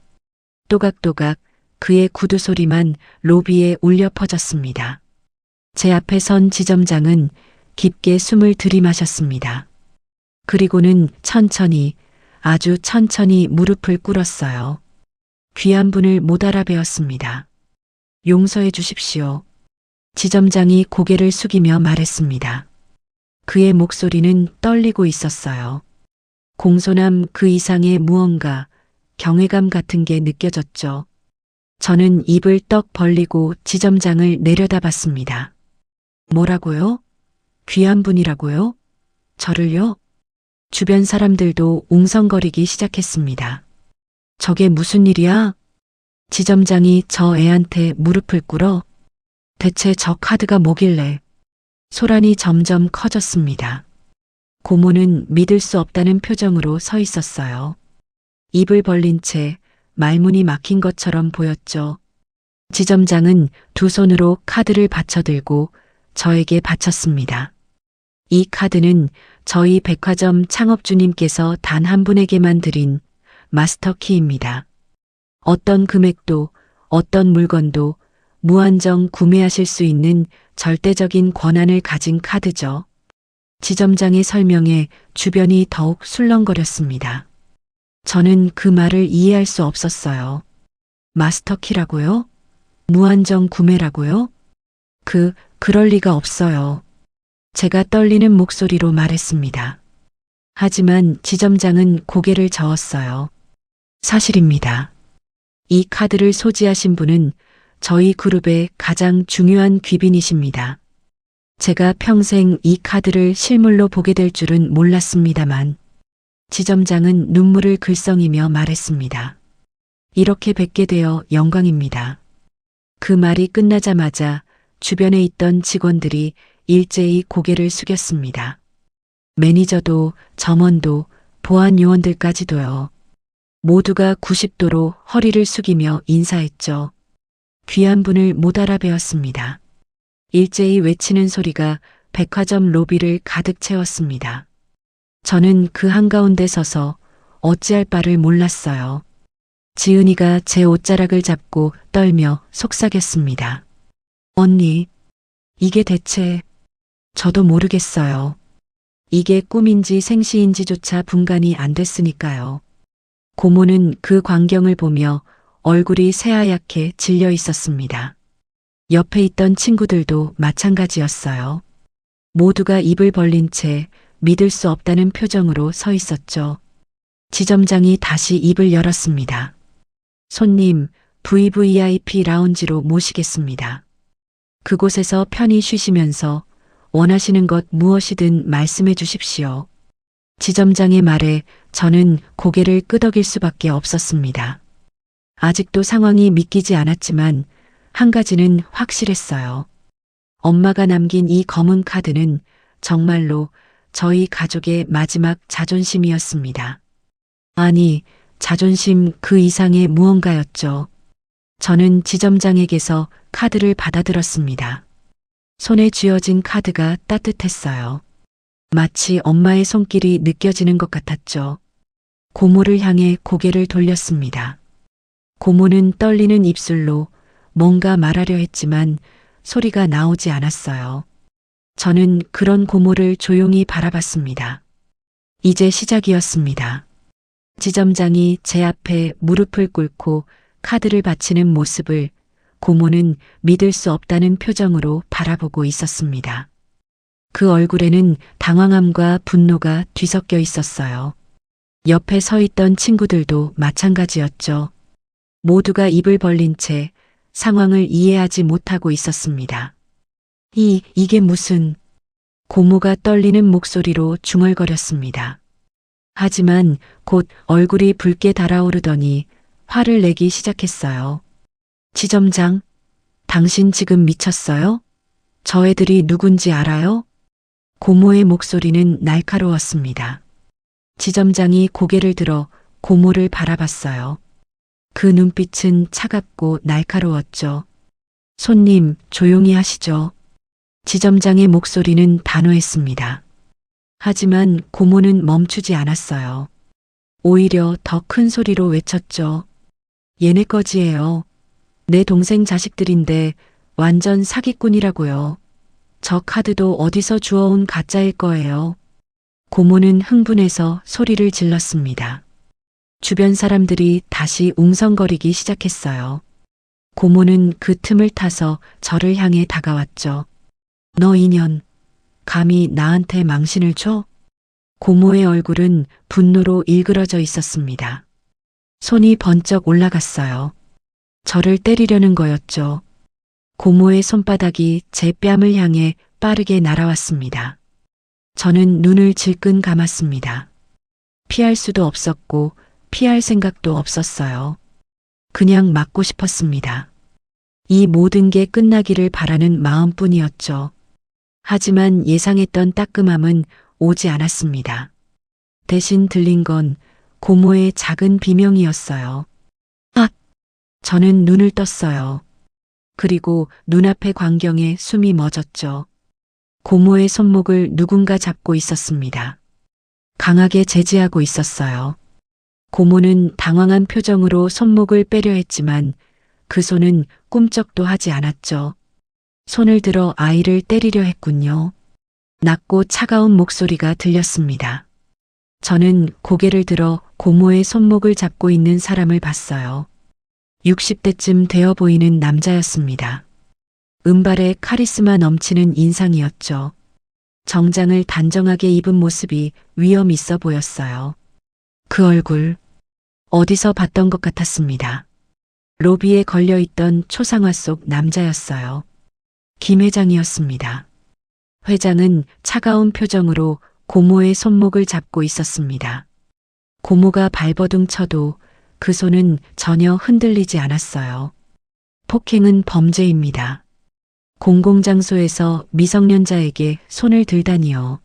또각또각 그의 구두 소리만 로비에 울려 퍼졌습니다. 제 앞에 선 지점장은 깊게 숨을 들이마셨습니다. 그리고는 천천히, 아주 천천히 무릎을 꿇었어요. 귀한 분을 못 알아배웠습니다. 용서해 주십시오. 지점장이 고개를 숙이며 말했습니다. 그의 목소리는 떨리고 있었어요. 공손함 그 이상의 무언가, 경외감 같은 게 느껴졌죠. 저는 입을 떡 벌리고 지점장을 내려다봤습니다. 뭐라고요? 귀한 분이라고요? 저를요? 주변 사람들도 웅성거리기 시작했습니다. 저게 무슨 일이야? 지점장이 저 애한테 무릎을 꿇어? 대체 저 카드가 뭐길래? 소란이 점점 커졌습니다. 고모는 믿을 수 없다는 표정으로 서 있었어요. 입을 벌린 채 말문이 막힌 것처럼 보였죠. 지점장은 두 손으로 카드를 받쳐들고 저에게 바쳤습니다. 이 카드는 저희 백화점 창업주님께서 단 한 분에게만 드린 마스터키입니다. 어떤 금액도 어떤 물건도 무한정 구매하실 수 있는 절대적인 권한을 가진 카드죠. 지점장의 설명에 주변이 더욱 술렁거렸습니다. 저는 그 말을 이해할 수 없었어요. 마스터키라고요? 무한정 구매라고요? 그럴 리가 없어요. 제가 떨리는 목소리로 말했습니다. 하지만 지점장은 고개를 저었어요. 사실입니다. 이 카드를 소지하신 분은 저희 그룹의 가장 중요한 귀빈이십니다. 제가 평생 이 카드를 실물로 보게 될 줄은 몰랐습니다만 지점장은 눈물을 글썽이며 말했습니다. 이렇게 뵙게 되어 영광입니다. 그 말이 끝나자마자 주변에 있던 직원들이 일제히 고개를 숙였습니다. 매니저도 점원도 보안 요원들까지도요. 모두가 90도로 허리를 숙이며 인사했죠. 귀한 분을 못 알아배웠습니다. 일제히 외치는 소리가 백화점 로비를 가득 채웠습니다. 저는 그 한가운데 서서 어찌할 바를 몰랐어요. 지은이가 제 옷자락을 잡고 떨며 속삭였습니다. 언니, 이게 대체... 저도 모르겠어요. 이게 꿈인지 생시인지조차 분간이 안 됐으니까요. 고모는 그 광경을 보며 얼굴이 새하얗게 질려 있었습니다. 옆에 있던 친구들도 마찬가지였어요. 모두가 입을 벌린 채 믿을 수 없다는 표정으로 서 있었죠. 지점장이 다시 입을 열었습니다. 손님, VVIP 라운지로 모시겠습니다. 그곳에서 편히 쉬시면서 원하시는 것 무엇이든 말씀해 주십시오. 지점장의 말에 저는 고개를 끄덕일 수밖에 없었습니다. 아직도 상황이 믿기지 않았지만 한 가지는 확실했어요. 엄마가 남긴 이 검은 카드는 정말로 저희 가족의 마지막 자존심이었습니다. 아니, 자존심 그 이상의 무언가였죠. 저는 지점장에게서 카드를 받아들었습니다. 손에 쥐어진 카드가 따뜻했어요. 마치 엄마의 손길이 느껴지는 것 같았죠. 고모를 향해 고개를 돌렸습니다. 고모는 떨리는 입술로 뭔가 말하려 했지만 소리가 나오지 않았어요. 저는 그런 고모를 조용히 바라봤습니다. 이제 시작이었습니다. 지점장이 제 앞에 무릎을 꿇고 카드를 바치는 모습을 고모는 믿을 수 없다는 표정으로 바라보고 있었습니다. 그 얼굴에는 당황함과 분노가 뒤섞여 있었어요. 옆에 서 있던 친구들도 마찬가지였죠. 모두가 입을 벌린 채 상황을 이해하지 못하고 있었습니다. 이게 무슨... 고모가 떨리는 목소리로 중얼거렸습니다. 하지만 곧 얼굴이 붉게 달아오르더니 화를 내기 시작했어요. 지점장, 당신 지금 미쳤어요? 저 애들이 누군지 알아요? 고모의 목소리는 날카로웠습니다. 지점장이 고개를 들어 고모를 바라봤어요. 그 눈빛은 차갑고 날카로웠죠. 손님, 조용히 하시죠. 지점장의 목소리는 단호했습니다. 하지만 고모는 멈추지 않았어요. 오히려 더 큰 소리로 외쳤죠. 얘네 거지예요. 내 동생 자식들인데 완전 사기꾼이라고요. 저 카드도 어디서 주워온 가짜일 거예요. 고모는 흥분해서 소리를 질렀습니다. 주변 사람들이 다시 웅성거리기 시작했어요. 고모는 그 틈을 타서 저를 향해 다가왔죠. 너 인연, 감히 나한테 망신을 줘? 고모의 얼굴은 분노로 일그러져 있었습니다. 손이 번쩍 올라갔어요. 저를 때리려는 거였죠. 고모의 손바닥이 제 뺨을 향해 빠르게 날아왔습니다. 저는 눈을 질끈 감았습니다. 피할 수도 없었고 피할 생각도 없었어요. 그냥 맞고 싶었습니다. 이 모든 게 끝나기를 바라는 마음뿐이었죠. 하지만 예상했던 따끔함은 오지 않았습니다. 대신 들린 건 고모의 작은 비명이었어요. 아! 저는 눈을 떴어요. 그리고 눈앞의 광경에 숨이 멎었죠. 고모의 손목을 누군가 잡고 있었습니다. 강하게 제지하고 있었어요. 고모는 당황한 표정으로 손목을 빼려 했지만 그 손은 꿈쩍도 하지 않았죠. 손을 들어 아이를 때리려 했군요. 낮고 차가운 목소리가 들렸습니다. 저는 고개를 들어 고모의 손목을 잡고 있는 사람을 봤어요. 60대쯤 되어 보이는 남자였습니다. 은발에 카리스마 넘치는 인상이었죠. 정장을 단정하게 입은 모습이 위험 있어 보였어요. 그 얼굴, 어디서 봤던 것 같았습니다. 로비에 걸려있던 초상화 속 남자였어요. 김 회장이었습니다. 회장은 차가운 표정으로 고모의 손목을 잡고 있었습니다. 고모가 발버둥 쳐도 그 손은 전혀 흔들리지 않았어요. 폭행은 범죄입니다. 공공장소에서 미성년자에게 손을 들다니요.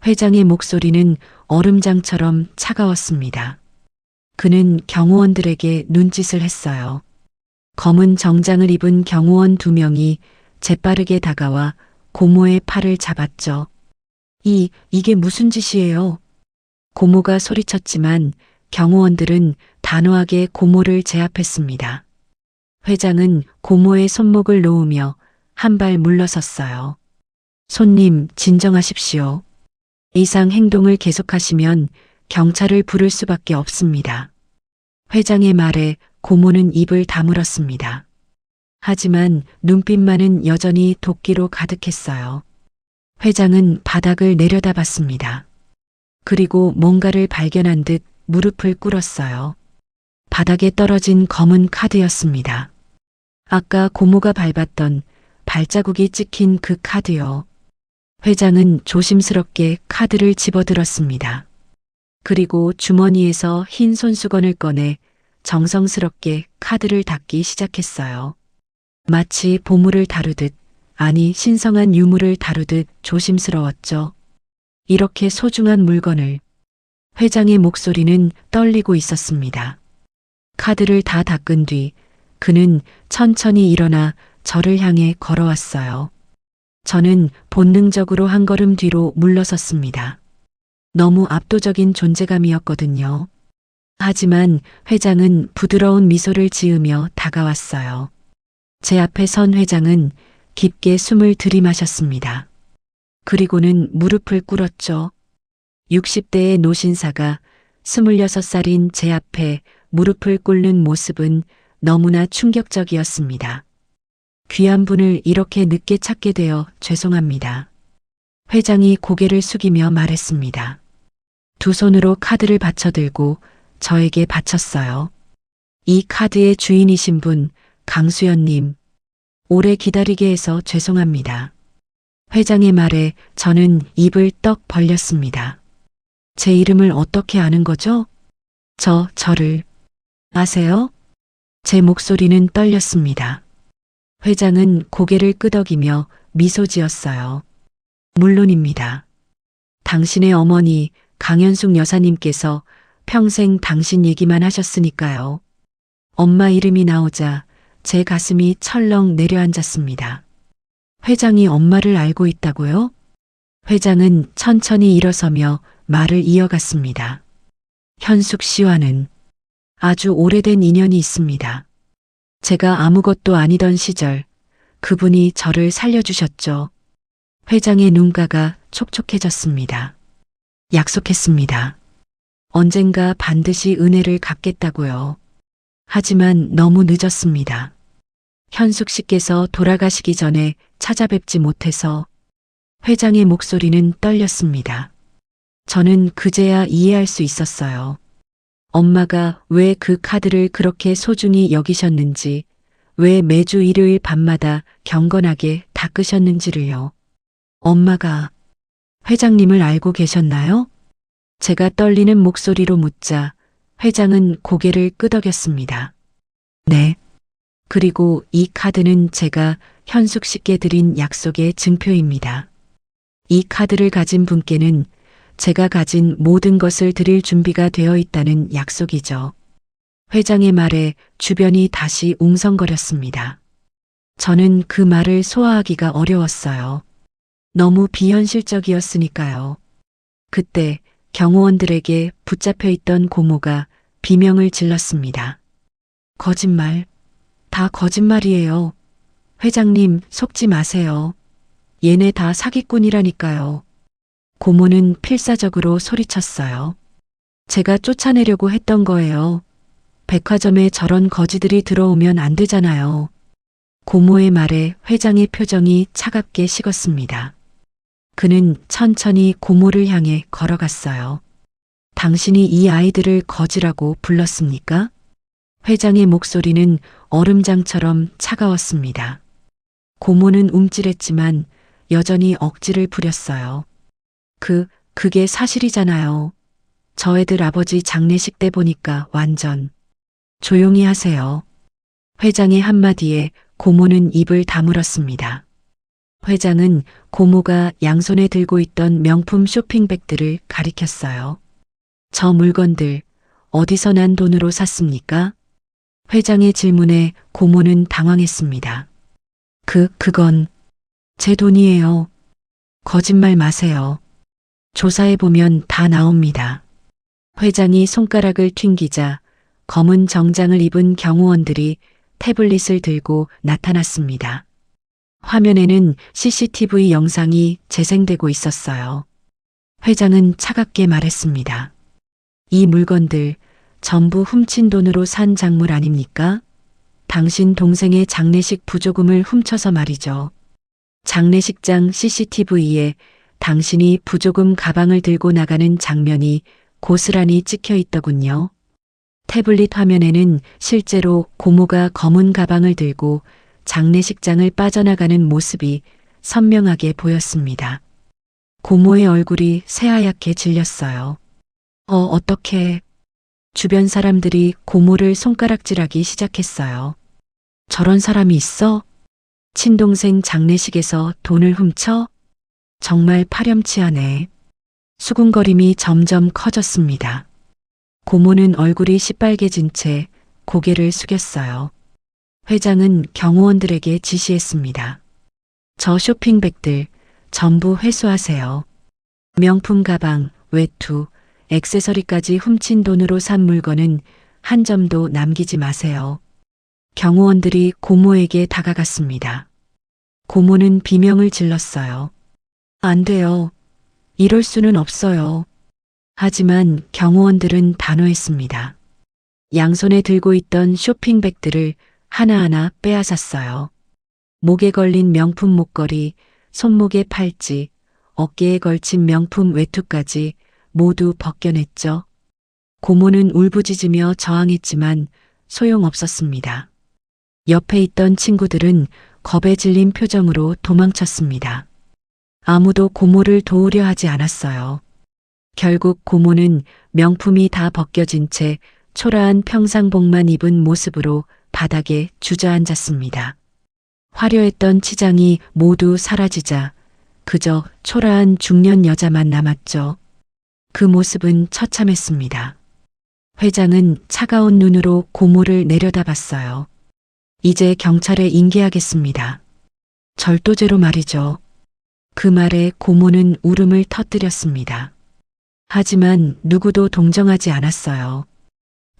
회장의 목소리는 얼음장처럼 차가웠습니다. 그는 경호원들에게 눈짓을 했어요. 검은 정장을 입은 경호원 2명이 재빠르게 다가와 고모의 팔을 잡았죠. 이게 무슨 짓이에요? 고모가 소리쳤지만 경호원들은 단호하게 고모를 제압했습니다. 회장은 고모의 손목을 놓으며 한 발 물러섰어요. 손님, 진정하십시오. 이상 행동을 계속하시면 경찰을 부를 수밖에 없습니다. 회장의 말에 고모는 입을 다물었습니다. 하지만 눈빛만은 여전히 도끼로 가득했어요. 회장은 바닥을 내려다봤습니다. 그리고 뭔가를 발견한 듯 무릎을 꿇었어요. 바닥에 떨어진 검은 카드였습니다. 아까 고모가 밟았던 발자국이 찍힌 그 카드요. 회장은 조심스럽게 카드를 집어들었습니다. 그리고 주머니에서 흰 손수건을 꺼내 정성스럽게 카드를 닦기 시작했어요. 마치 보물을 다루듯, 아니 신성한 유물을 다루듯 조심스러웠죠. 이렇게 소중한 물건을. 회장의 목소리는 떨리고 있었습니다. 카드를 다 닦은 뒤 그는 천천히 일어나 저를 향해 걸어왔어요. 저는 본능적으로 한 걸음 뒤로 물러섰습니다. 너무 압도적인 존재감이었거든요. 하지만 회장은 부드러운 미소를 지으며 다가왔어요. 제 앞에 선 회장은 깊게 숨을 들이마셨습니다. 그리고는 무릎을 꿇었죠. 60대의 노신사가 26살인 제 앞에 무릎을 꿇는 모습은 너무나 충격적이었습니다. 귀한 분을 이렇게 늦게 찾게 되어 죄송합니다. 회장이 고개를 숙이며 말했습니다. 두 손으로 카드를 받쳐들고 저에게 바쳤어요. 이 카드의 주인이신 분, 강수연님. 오래 기다리게 해서 죄송합니다. 회장의 말에 저는 입을 떡 벌렸습니다. 제 이름을 어떻게 아는 거죠? 저를 아세요? 제 목소리는 떨렸습니다. 회장은 고개를 끄덕이며 미소 지었어요. 물론입니다. 당신의 어머니 강현숙 여사님께서 평생 당신 얘기만 하셨으니까요. 엄마 이름이 나오자 제 가슴이 철렁 내려앉았습니다. 회장이 엄마를 알고 있다고요? 회장은 천천히 일어서며 말을 이어갔습니다. 현숙 씨와는 아주 오래된 인연이 있습니다. 제가 아무것도 아니던 시절 그분이 저를 살려주셨죠. 회장의 눈가가 촉촉해졌습니다. 약속했습니다. 언젠가 반드시 은혜를 갚겠다고요. 하지만 너무 늦었습니다. 현숙 씨께서 돌아가시기 전에 찾아뵙지 못해서 회장의 목소리는 떨렸습니다. 저는 그제야 이해할 수 있었어요. 엄마가 왜 그 카드를 그렇게 소중히 여기셨는지, 왜 매주 일요일 밤마다 경건하게 닦으셨는지를요. 엄마가 회장님을 알고 계셨나요? 제가 떨리는 목소리로 묻자 회장은 고개를 끄덕였습니다. 네. 그리고 이 카드는 제가 현숙 씨께 드린 약속의 증표입니다. 이 카드를 가진 분께는 제가 가진 모든 것을 드릴 준비가 되어 있다는 약속이죠. 회장의 말에 주변이 다시 웅성거렸습니다. 저는 그 말을 소화하기가 어려웠어요. 너무 비현실적이었으니까요. 그때 경호원들에게 붙잡혀 있던 고모가 비명을 질렀습니다. 거짓말. 다 거짓말이에요. 회장님, 속지 마세요. 얘네 다 사기꾼이라니까요. 고모는 필사적으로 소리쳤어요. 제가 쫓아내려고 했던 거예요. 백화점에 저런 거지들이 들어오면 안 되잖아요. 고모의 말에 회장의 표정이 차갑게 식었습니다. 그는 천천히 고모를 향해 걸어갔어요. 당신이 이 아이들을 거지라고 불렀습니까? 회장의 목소리는 얼음장처럼 차가웠습니다. 고모는 움찔했지만 여전히 억지를 부렸어요. 그게 사실이잖아요. 저 애들 아버지 장례식 때 보니까 완전. 조용히 하세요. 회장의 한마디에 고모는 입을 다물었습니다. 회장은 고모가 양손에 들고 있던 명품 쇼핑백들을 가리켰어요. 저 물건들 어디서 난 돈으로 샀습니까? 회장의 질문에 고모는 당황했습니다. 그건 제 돈이에요. 거짓말 마세요. 조사해보면 다 나옵니다. 회장이 손가락을 튕기자 검은 정장을 입은 경호원들이 태블릿을 들고 나타났습니다. 화면에는 CCTV 영상이 재생되고 있었어요. 회장은 차갑게 말했습니다. 이 물건들 전부 훔친 돈으로 산 작물 아닙니까? 당신 동생의 장례식 부조금을 훔쳐서 말이죠. 장례식장 CCTV에 당신이 부조금 가방을 들고 나가는 장면이 고스란히 찍혀 있더군요. 태블릿 화면에는 실제로 고모가 검은 가방을 들고 장례식장을 빠져나가는 모습이 선명하게 보였습니다. 고모의 얼굴이 새하얗게 질렸어요. 어떻게... 주변 사람들이 고모를 손가락질하기 시작했어요. 저런 사람이 있어? 친동생 장례식에서 돈을 훔쳐? 정말 파렴치하네. 수군거림이 점점 커졌습니다. 고모는 얼굴이 시빨개진 채 고개를 숙였어요. 회장은 경호원들에게 지시했습니다. 저 쇼핑백들 전부 회수하세요. 명품 가방, 외투, 액세서리까지 훔친 돈으로 산 물건은 한 점도 남기지 마세요. 경호원들이 고모에게 다가갔습니다. 고모는 비명을 질렀어요. 안 돼요. 이럴 수는 없어요. 하지만 경호원들은 단호했습니다. 양손에 들고 있던 쇼핑백들을 하나하나 빼앗았어요. 목에 걸린 명품 목걸이, 손목에 팔찌, 어깨에 걸친 명품 외투까지 모두 벗겨냈죠. 고모는 울부짖으며 저항했지만 소용없었습니다. 옆에 있던 친구들은 겁에 질린 표정으로 도망쳤습니다. 아무도 고모를 도우려 하지 않았어요. 결국 고모는 명품이 다 벗겨진 채 초라한 평상복만 입은 모습으로 바닥에 주저앉았습니다. 화려했던 치장이 모두 사라지자 그저 초라한 중년 여자만 남았죠. 그 모습은 처참했습니다. 회장은 차가운 눈으로 고모를 내려다봤어요. 이제 경찰에 인계하겠습니다. 절도죄로 말이죠. 그 말에 고모는 울음을 터뜨렸습니다. 하지만 누구도 동정하지 않았어요.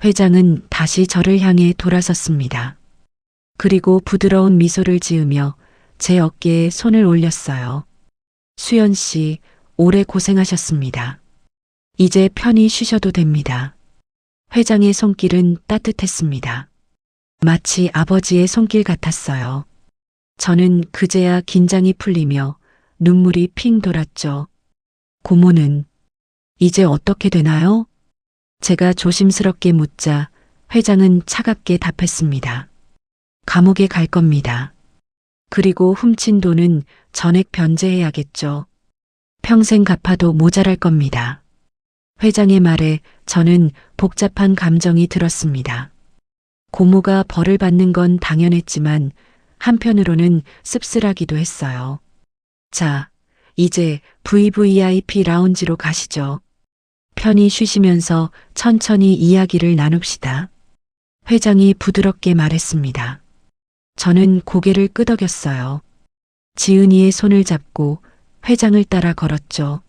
회장은 다시 저를 향해 돌아섰습니다. 그리고 부드러운 미소를 지으며 제 어깨에 손을 올렸어요. 수연 씨, 오래 고생하셨습니다. 이제 편히 쉬셔도 됩니다. 회장의 손길은 따뜻했습니다. 마치 아버지의 손길 같았어요. 저는 그제야 긴장이 풀리며 눈물이 핑 돌았죠. 고모는 이제 어떻게 되나요? 제가 조심스럽게 묻자 회장은 차갑게 답했습니다. 감옥에 갈 겁니다. 그리고 훔친 돈은 전액 변제해야겠죠. 평생 갚아도 모자랄 겁니다. 회장의 말에 저는 복잡한 감정이 들었습니다. 고모가 벌을 받는 건 당연했지만 한편으로는 씁쓸하기도 했어요. 자, 이제 VVIP 라운지로 가시죠. 편히 쉬시면서 천천히 이야기를 나눕시다. 회장이 부드럽게 말했습니다. 저는 고개를 끄덕였어요. 지은이의 손을 잡고 회장을 따라 걸었죠.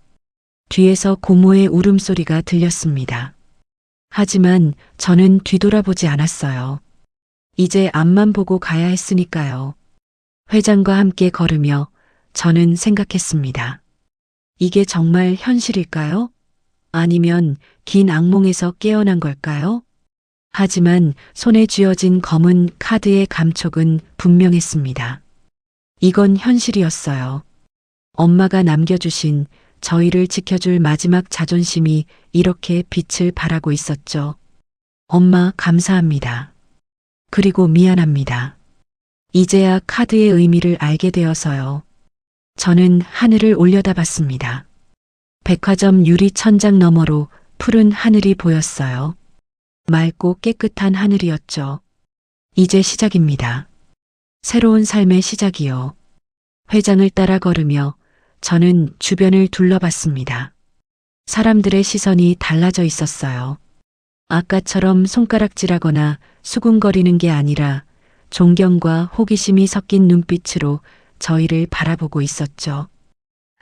뒤에서 고모의 울음소리가 들렸습니다. 하지만 저는 뒤돌아보지 않았어요. 이제 앞만 보고 가야 했으니까요. 회장과 함께 걸으며 저는 생각했습니다. 이게 정말 현실일까요? 아니면 긴 악몽에서 깨어난 걸까요? 하지만 손에 쥐어진 검은 카드의 감촉은 분명했습니다. 이건 현실이었어요. 엄마가 남겨주신 저희를 지켜줄 마지막 자존심이 이렇게 빛을 발하고 있었죠. 엄마 감사합니다. 그리고 미안합니다. 이제야 카드의 의미를 알게 되어서요. 저는 하늘을 올려다봤습니다. 백화점 유리 천장 너머로 푸른 하늘이 보였어요. 맑고 깨끗한 하늘이었죠. 이제 시작입니다. 새로운 삶의 시작이요. 회장을 따라 걸으며 저는 주변을 둘러봤습니다. 사람들의 시선이 달라져 있었어요. 아까처럼 손가락질하거나 수군거리는 게 아니라 존경과 호기심이 섞인 눈빛으로 저희를 바라보고 있었죠.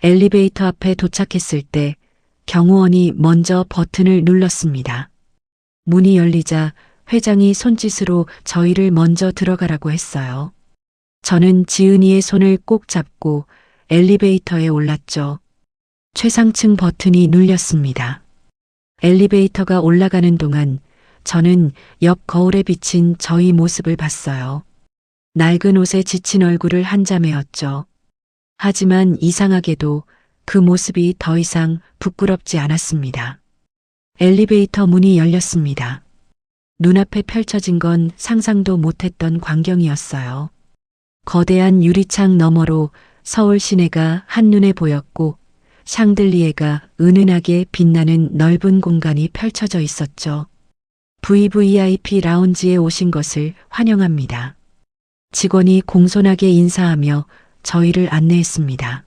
엘리베이터 앞에 도착했을 때 경호원이 먼저 버튼을 눌렀습니다. 문이 열리자 회장이 손짓으로 저희를 먼저 들어가라고 했어요. 저는 지은이의 손을 꼭 잡고 엘리베이터에 올랐죠. 최상층 버튼이 눌렸습니다. 엘리베이터가 올라가는 동안 저는 옆 거울에 비친 저희 모습을 봤어요. 낡은 옷에 지친 얼굴을 한잠에었죠. 하지만 이상하게도 그 모습이 더 이상 부끄럽지 않았습니다. 엘리베이터 문이 열렸습니다. 눈앞에 펼쳐진 건 상상도 못했던 광경이었어요. 거대한 유리창 너머로 서울 시내가 한눈에 보였고 샹들리에가 은은하게 빛나는 넓은 공간이 펼쳐져 있었죠. VVIP 라운지에 오신 것을 환영합니다. 직원이 공손하게 인사하며 저희를 안내했습니다.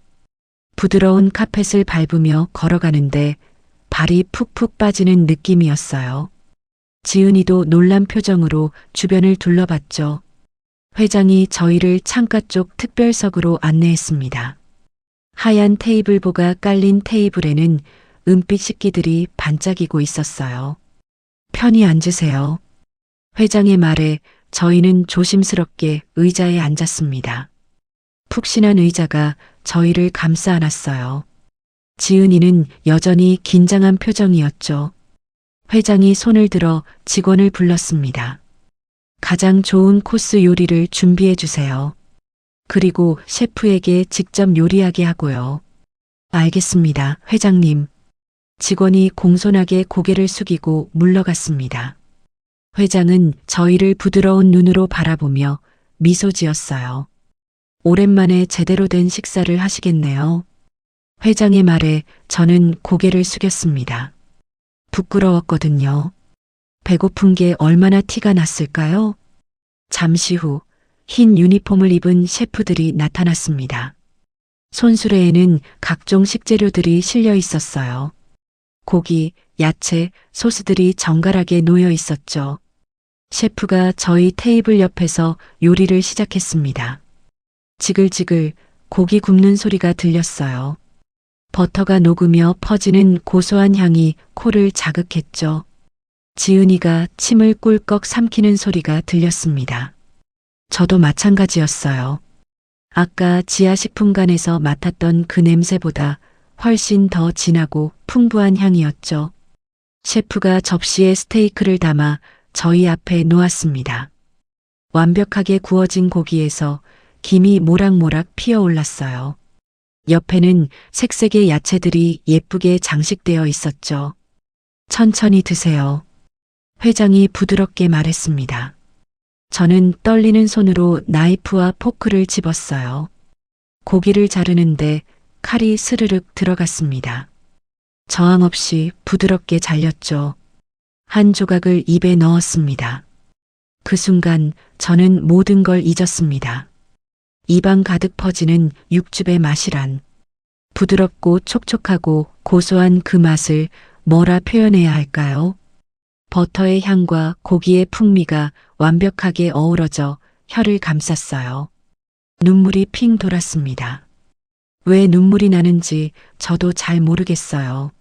부드러운 카펫을 밟으며 걸어가는데 발이 푹푹 빠지는 느낌이었어요. 지은이도 놀란 표정으로 주변을 둘러봤죠. 회장이 저희를 창가 쪽 특별석으로 안내했습니다. 하얀 테이블보가 깔린 테이블에는 은빛 식기들이 반짝이고 있었어요. 편히 앉으세요. 회장의 말에 저희는 조심스럽게 의자에 앉았습니다. 푹신한 의자가 저희를 감싸 안았어요. 지은이는 여전히 긴장한 표정이었죠. 회장이 손을 들어 직원을 불렀습니다. 가장 좋은 코스 요리를 준비해 주세요. 그리고 셰프에게 직접 요리하게 하고요. 알겠습니다, 회장님. 직원이 공손하게 고개를 숙이고 물러갔습니다. 회장은 저희를 부드러운 눈으로 바라보며 미소 지었어요. 오랜만에 제대로 된 식사를 하시겠네요. 회장의 말에 저는 고개를 숙였습니다. 부끄러웠거든요. 배고픈 게 얼마나 티가 났을까요? 잠시 후 흰 유니폼을 입은 셰프들이 나타났습니다. 손수레에는 각종 식재료들이 실려 있었어요. 고기, 야채, 소스들이 정갈하게 놓여 있었죠. 셰프가 저희 테이블 옆에서 요리를 시작했습니다. 지글지글 고기 굽는 소리가 들렸어요. 버터가 녹으며 퍼지는 고소한 향이 코를 자극했죠. 지은이가 침을 꿀꺽 삼키는 소리가 들렸습니다. 저도 마찬가지였어요. 아까 지하식품관에서 맡았던 그 냄새보다 훨씬 더 진하고 풍부한 향이었죠. 셰프가 접시에 스테이크를 담아 저희 앞에 놓았습니다. 완벽하게 구워진 고기에서 김이 모락모락 피어올랐어요. 옆에는 색색의 야채들이 예쁘게 장식되어 있었죠. 천천히 드세요. 회장이 부드럽게 말했습니다. 저는 떨리는 손으로 나이프와 포크를 집었어요. 고기를 자르는데 칼이 스르륵 들어갔습니다. 저항 없이 부드럽게 잘렸죠. 한 조각을 입에 넣었습니다. 그 순간 저는 모든 걸 잊었습니다. 입안 가득 퍼지는 육즙의 맛이란, 부드럽고 촉촉하고 고소한 그 맛을 뭐라 표현해야 할까요? 버터의 향과 고기의 풍미가 완벽하게 어우러져 혀를 감쌌어요. 눈물이 핑 돌았습니다. 왜 눈물이 나는지 저도 잘 모르겠어요.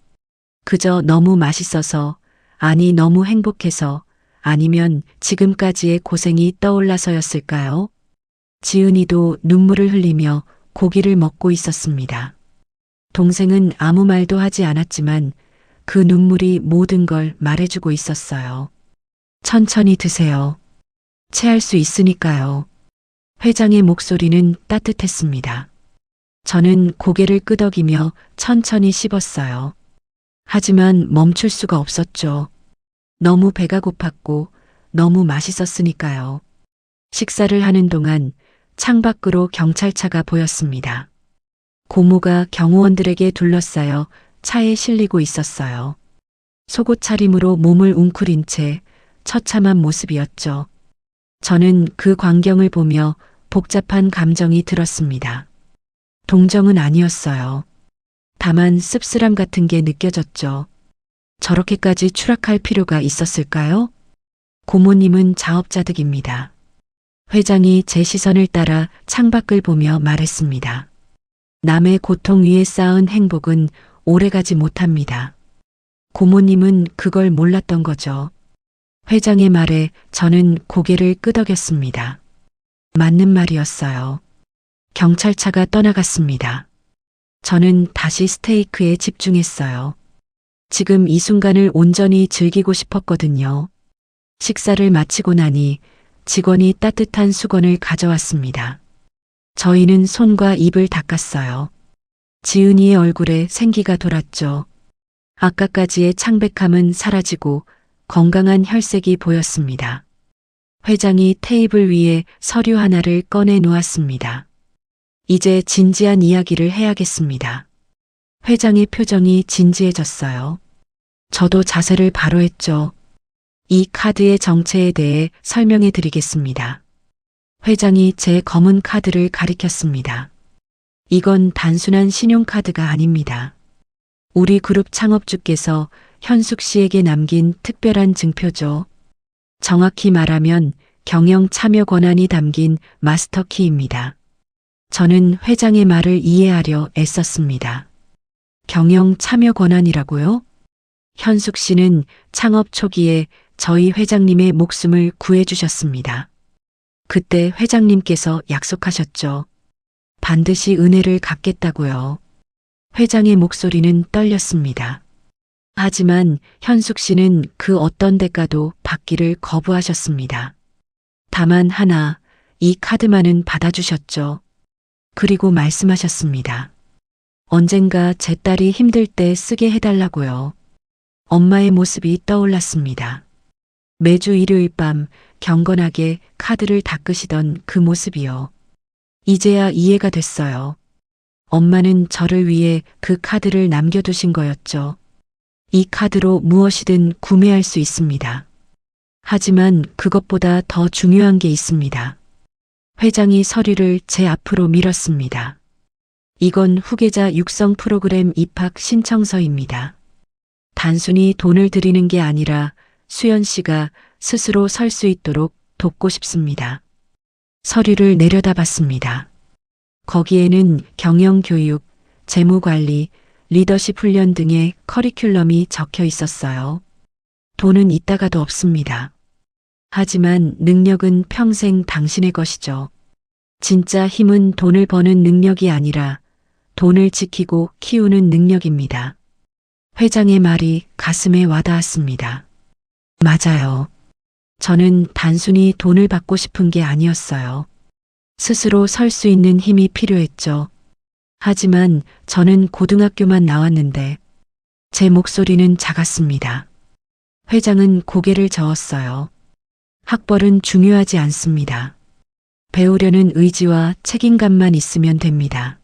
그저 너무 맛있어서, 아니 너무 행복해서, 아니면 지금까지의 고생이 떠올라서였을까요? 지은이도 눈물을 흘리며 고기를 먹고 있었습니다. 동생은 아무 말도 하지 않았지만 그 눈물이 모든 걸 말해주고 있었어요. 천천히 드세요. 체할 수 있으니까요. 회장의 목소리는 따뜻했습니다. 저는 고개를 끄덕이며 천천히 씹었어요. 하지만 멈출 수가 없었죠. 너무 배가 고팠고 너무 맛있었으니까요. 식사를 하는 동안 창밖으로 경찰차가 보였습니다. 고모가 경호원들에게 둘러싸여 차에 실리고 있었어요. 속옷 차림으로 몸을 웅크린 채 처참한 모습이었죠. 저는 그 광경을 보며 복잡한 감정이 들었습니다. 동정은 아니었어요. 다만 씁쓸함 같은 게 느껴졌죠. 저렇게까지 추락할 필요가 있었을까요? 고모님은 자업자득입니다. 회장이 제 시선을 따라 창밖을 보며 말했습니다. 남의 고통 위에 쌓은 행복은 오래가지 못합니다. 고모님은 그걸 몰랐던 거죠. 회장의 말에 저는 고개를 끄덕였습니다. 맞는 말이었어요. 경찰차가 떠나갔습니다. 저는 다시 스테이크에 집중했어요. 지금 이 순간을 온전히 즐기고 싶었거든요. 식사를 마치고 나니 직원이 따뜻한 수건을 가져왔습니다. 저희는 손과 입을 닦았어요. 지은이의 얼굴에 생기가 돌았죠. 아까까지의 창백함은 사라지고 건강한 혈색이 보였습니다. 회장이 테이블 위에 서류 하나를 꺼내 놓았습니다. 이제 진지한 이야기를 해야겠습니다. 회장의 표정이 진지해졌어요. 저도 자세를 바로 했죠. 이 카드의 정체에 대해 설명해 드리겠습니다. 회장이 제 검은 카드를 가리켰습니다. 이건 단순한 신용카드가 아닙니다. 우리 그룹 창업주께서 현숙 씨에게 남긴 특별한 증표죠. 정확히 말하면 경영 참여 권한이 담긴 마스터키입니다. 저는 회장의 말을 이해하려 애썼습니다. 경영 참여 권한이라고요? 현숙 씨는 창업 초기에 저희 회장님의 목숨을 구해주셨습니다. 그때 회장님께서 약속하셨죠. 반드시 은혜를 갚겠다고요. 회장의 목소리는 떨렸습니다. 하지만 현숙 씨는 그 어떤 대가도 받기를 거부하셨습니다. 다만 하나, 이 카드만은 받아주셨죠. 그리고 말씀하셨습니다. 언젠가 제 딸이 힘들 때 쓰게 해달라고요. 엄마의 모습이 떠올랐습니다. 매주 일요일 밤 경건하게 카드를 닦으시던 그 모습이요. 이제야 이해가 됐어요. 엄마는 저를 위해 그 카드를 남겨두신 거였죠. 이 카드로 무엇이든 구매할 수 있습니다. 하지만 그것보다 더 중요한 게 있습니다. 회장이 서류를 제 앞으로 밀었습니다. 이건 후계자 육성 프로그램 입학 신청서입니다. 단순히 돈을 드리는 게 아니라 수연 씨가 스스로 설 수 있도록 돕고 싶습니다. 서류를 내려다봤습니다. 거기에는 경영교육, 재무관리, 리더십 훈련 등의 커리큘럼이 적혀 있었어요. 돈은 이따가도 없습니다. 하지만 능력은 평생 당신의 것이죠. 진짜 힘은 돈을 버는 능력이 아니라 돈을 지키고 키우는 능력입니다. 회장의 말이 가슴에 와닿았습니다. 맞아요. 저는 단순히 돈을 받고 싶은 게 아니었어요. 스스로 설 수 있는 힘이 필요했죠. 하지만 저는 고등학교만 나왔는데 제 목소리는 작았습니다. 회장은 고개를 저었어요. 학벌은 중요하지 않습니다. 배우려는 의지와 책임감만 있으면 됩니다.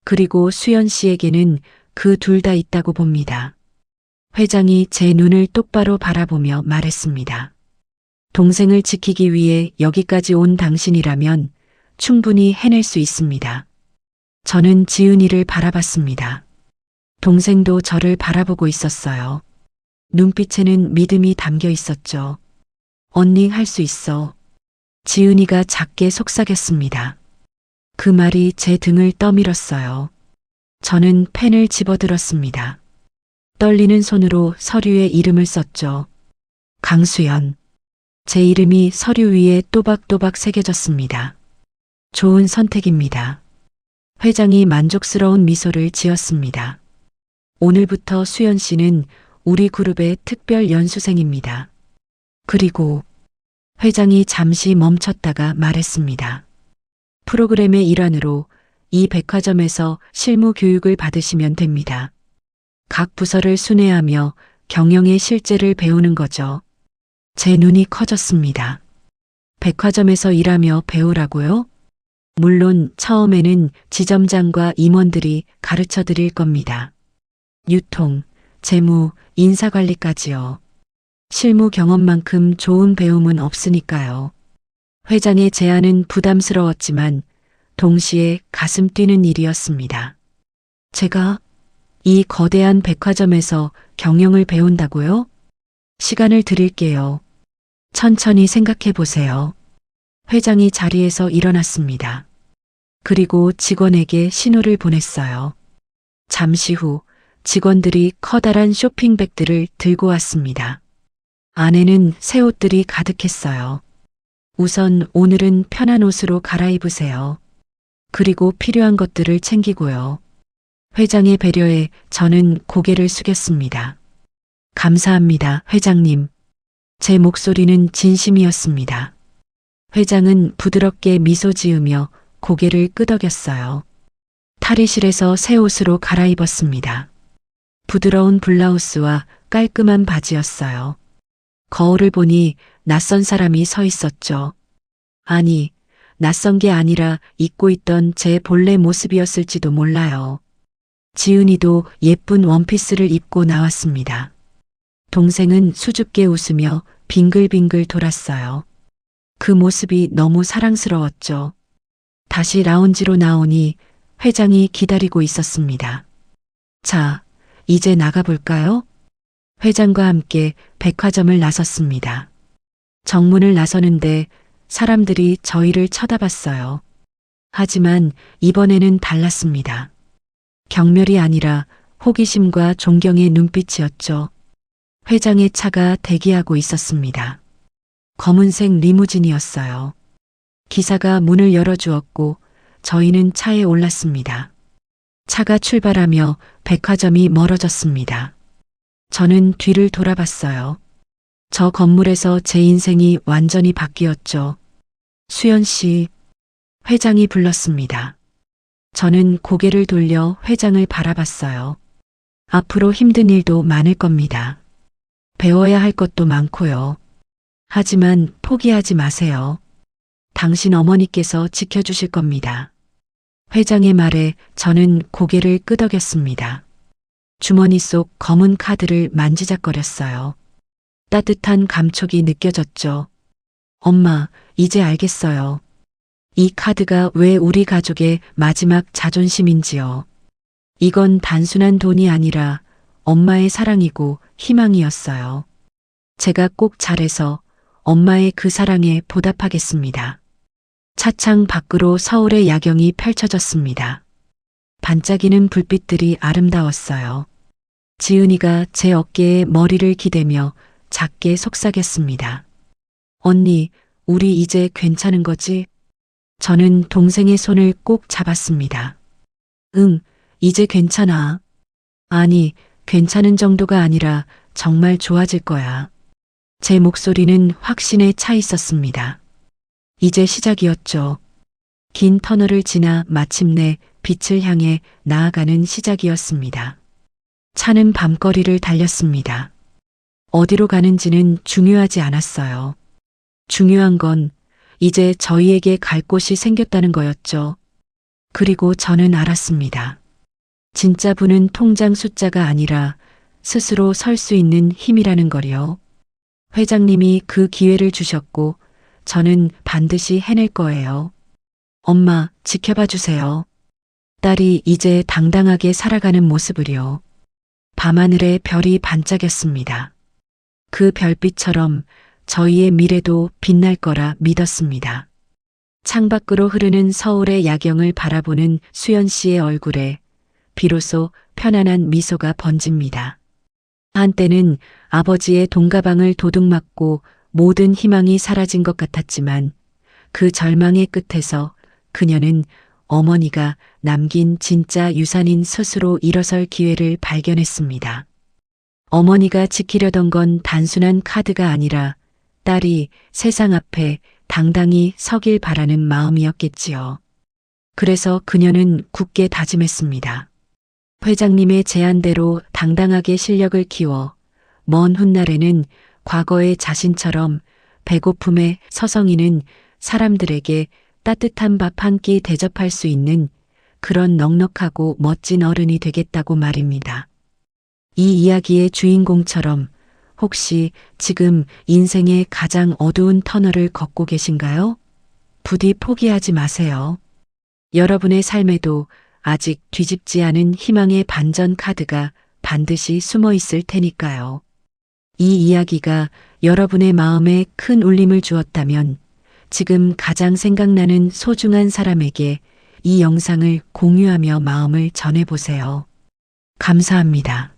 그리고 수연 씨에게는 그 둘 다 있다고 봅니다. 회장이 제 눈을 똑바로 바라보며 말했습니다. 동생을 지키기 위해 여기까지 온 당신이라면 충분히 해낼 수 있습니다. 저는 지은이를 바라봤습니다. 동생도 저를 바라보고 있었어요. 눈빛에는 믿음이 담겨 있었죠. 언니 할 수 있어. 지은이가 작게 속삭였습니다. 그 말이 제 등을 떠밀었어요. 저는 펜을 집어들었습니다. 떨리는 손으로 서류에 이름을 썼죠. 강수연. 제 이름이 서류 위에 또박또박 새겨졌습니다. 좋은 선택입니다. 회장이 만족스러운 미소를 지었습니다. 오늘부터 수연 씨는 우리 그룹의 특별 연수생입니다. 그리고 회장이 잠시 멈췄다가 말했습니다. 프로그램의 일환으로 이 백화점에서 실무 교육을 받으시면 됩니다. 각 부서를 순회하며 경영의 실제를 배우는 거죠. 제 눈이 커졌습니다. 백화점에서 일하며 배우라고요? 물론 처음에는 지점장과 임원들이 가르쳐 드릴 겁니다. 유통, 재무, 인사관리까지요. 실무 경험만큼 좋은 배움은 없으니까요. 회장의 제안은 부담스러웠지만 동시에 가슴 뛰는 일이었습니다. 제가 이 거대한 백화점에서 경영을 배운다고요? 시간을 드릴게요. 천천히 생각해 보세요. 회장이 자리에서 일어났습니다. 그리고 직원에게 신호를 보냈어요. 잠시 후 직원들이 커다란 쇼핑백들을 들고 왔습니다. 안에는 새 옷들이 가득했어요. 우선 오늘은 편한 옷으로 갈아입으세요. 그리고 필요한 것들을 챙기고요. 회장의 배려에 저는 고개를 숙였습니다. 감사합니다, 회장님. 제 목소리는 진심이었습니다. 회장은 부드럽게 미소 지으며 고개를 끄덕였어요. 탈의실에서 새 옷으로 갈아입었습니다. 부드러운 블라우스와 깔끔한 바지였어요. 거울을 보니 낯선 사람이 서 있었죠. 아니, 낯선 게 아니라 잊고 있던 제 본래 모습이었을지도 몰라요. 지은이도 예쁜 원피스를 입고 나왔습니다. 동생은 수줍게 웃으며 빙글빙글 돌았어요. 그 모습이 너무 사랑스러웠죠. 다시 라운지로 나오니 회장이 기다리고 있었습니다. 자, 이제 나가볼까요? 회장과 함께 백화점을 나섰습니다. 정문을 나서는데 사람들이 저희를 쳐다봤어요. 하지만 이번에는 달랐습니다. 경멸이 아니라 호기심과 존경의 눈빛이었죠. 회장의 차가 대기하고 있었습니다. 검은색 리무진이었어요. 기사가 문을 열어주었고 저희는 차에 올랐습니다. 차가 출발하며 백화점이 멀어졌습니다. 저는 뒤를 돌아봤어요. 저 건물에서 제 인생이 완전히 바뀌었죠. 수연 씨, 회장이 불렀습니다. 저는 고개를 돌려 회장을 바라봤어요. 앞으로 힘든 일도 많을 겁니다. 배워야 할 것도 많고요. 하지만 포기하지 마세요. 당신 어머니께서 지켜주실 겁니다. 회장의 말에 저는 고개를 끄덕였습니다. 주머니 속 검은 카드를 만지작거렸어요. 따뜻한 감촉이 느껴졌죠. 엄마, 이제 알겠어요. 이 카드가 왜 우리 가족의 마지막 자존심인지요. 이건 단순한 돈이 아니라 엄마의 사랑이고 희망이었어요. 제가 꼭 잘해서 엄마의 그 사랑에 보답하겠습니다. 차창 밖으로 서울의 야경이 펼쳐졌습니다. 반짝이는 불빛들이 아름다웠어요. 지은이가 제 어깨에 머리를 기대며 작게 속삭였습니다. 언니, 우리 이제 괜찮은 거지? 저는 동생의 손을 꼭 잡았습니다. 응, 이제 괜찮아. 아니, 괜찮은 정도가 아니라 정말 좋아질 거야. 제 목소리는 확신에 차 있었습니다. 이제 시작이었죠. 긴 터널을 지나 마침내 빛을 향해 나아가는 시작이었습니다. 차는 밤거리를 달렸습니다. 어디로 가는지는 중요하지 않았어요. 중요한 건 이제 저희에게 갈 곳이 생겼다는 거였죠. 그리고 저는 알았습니다. 진짜 부는 통장 숫자가 아니라 스스로 설 수 있는 힘이라는 거요. 회장님이 그 기회를 주셨고 저는 반드시 해낼 거예요. 엄마, 지켜봐 주세요. 딸이 이제 당당하게 살아가는 모습을요. 밤하늘에 별이 반짝였습니다. 그 별빛처럼 저희의 미래도 빛날 거라 믿었습니다. 창밖으로 흐르는 서울의 야경을 바라보는 수연 씨의 얼굴에 비로소 편안한 미소가 번집니다. 한때는 아버지의 돈가방을 도둑맞고 모든 희망이 사라진 것 같았지만 그 절망의 끝에서 그녀는 어머니가 남긴 진짜 유산인 스스로 일어설 기회를 발견했습니다. 어머니가 지키려던 건 단순한 카드가 아니라 딸이 세상 앞에 당당히 서길 바라는 마음이었겠지요. 그래서 그녀는 굳게 다짐했습니다. 회장님의 제안대로 당당하게 실력을 키워 먼 훗날에는 과거의 자신처럼 배고픔에 서성이는 사람들에게 따뜻한 밥 한 끼 대접할 수 있는 그런 넉넉하고 멋진 어른이 되겠다고 말입니다. 이 이야기의 주인공처럼 혹시 지금 인생의 가장 어두운 터널을 걷고 계신가요? 부디 포기하지 마세요. 여러분의 삶에도 아직 뒤집지 않은 희망의 반전 카드가 반드시 숨어 있을 테니까요. 이 이야기가 여러분의 마음에 큰 울림을 주었다면 지금 가장 생각나는 소중한 사람에게 이 영상을 공유하며 마음을 전해보세요. 감사합니다.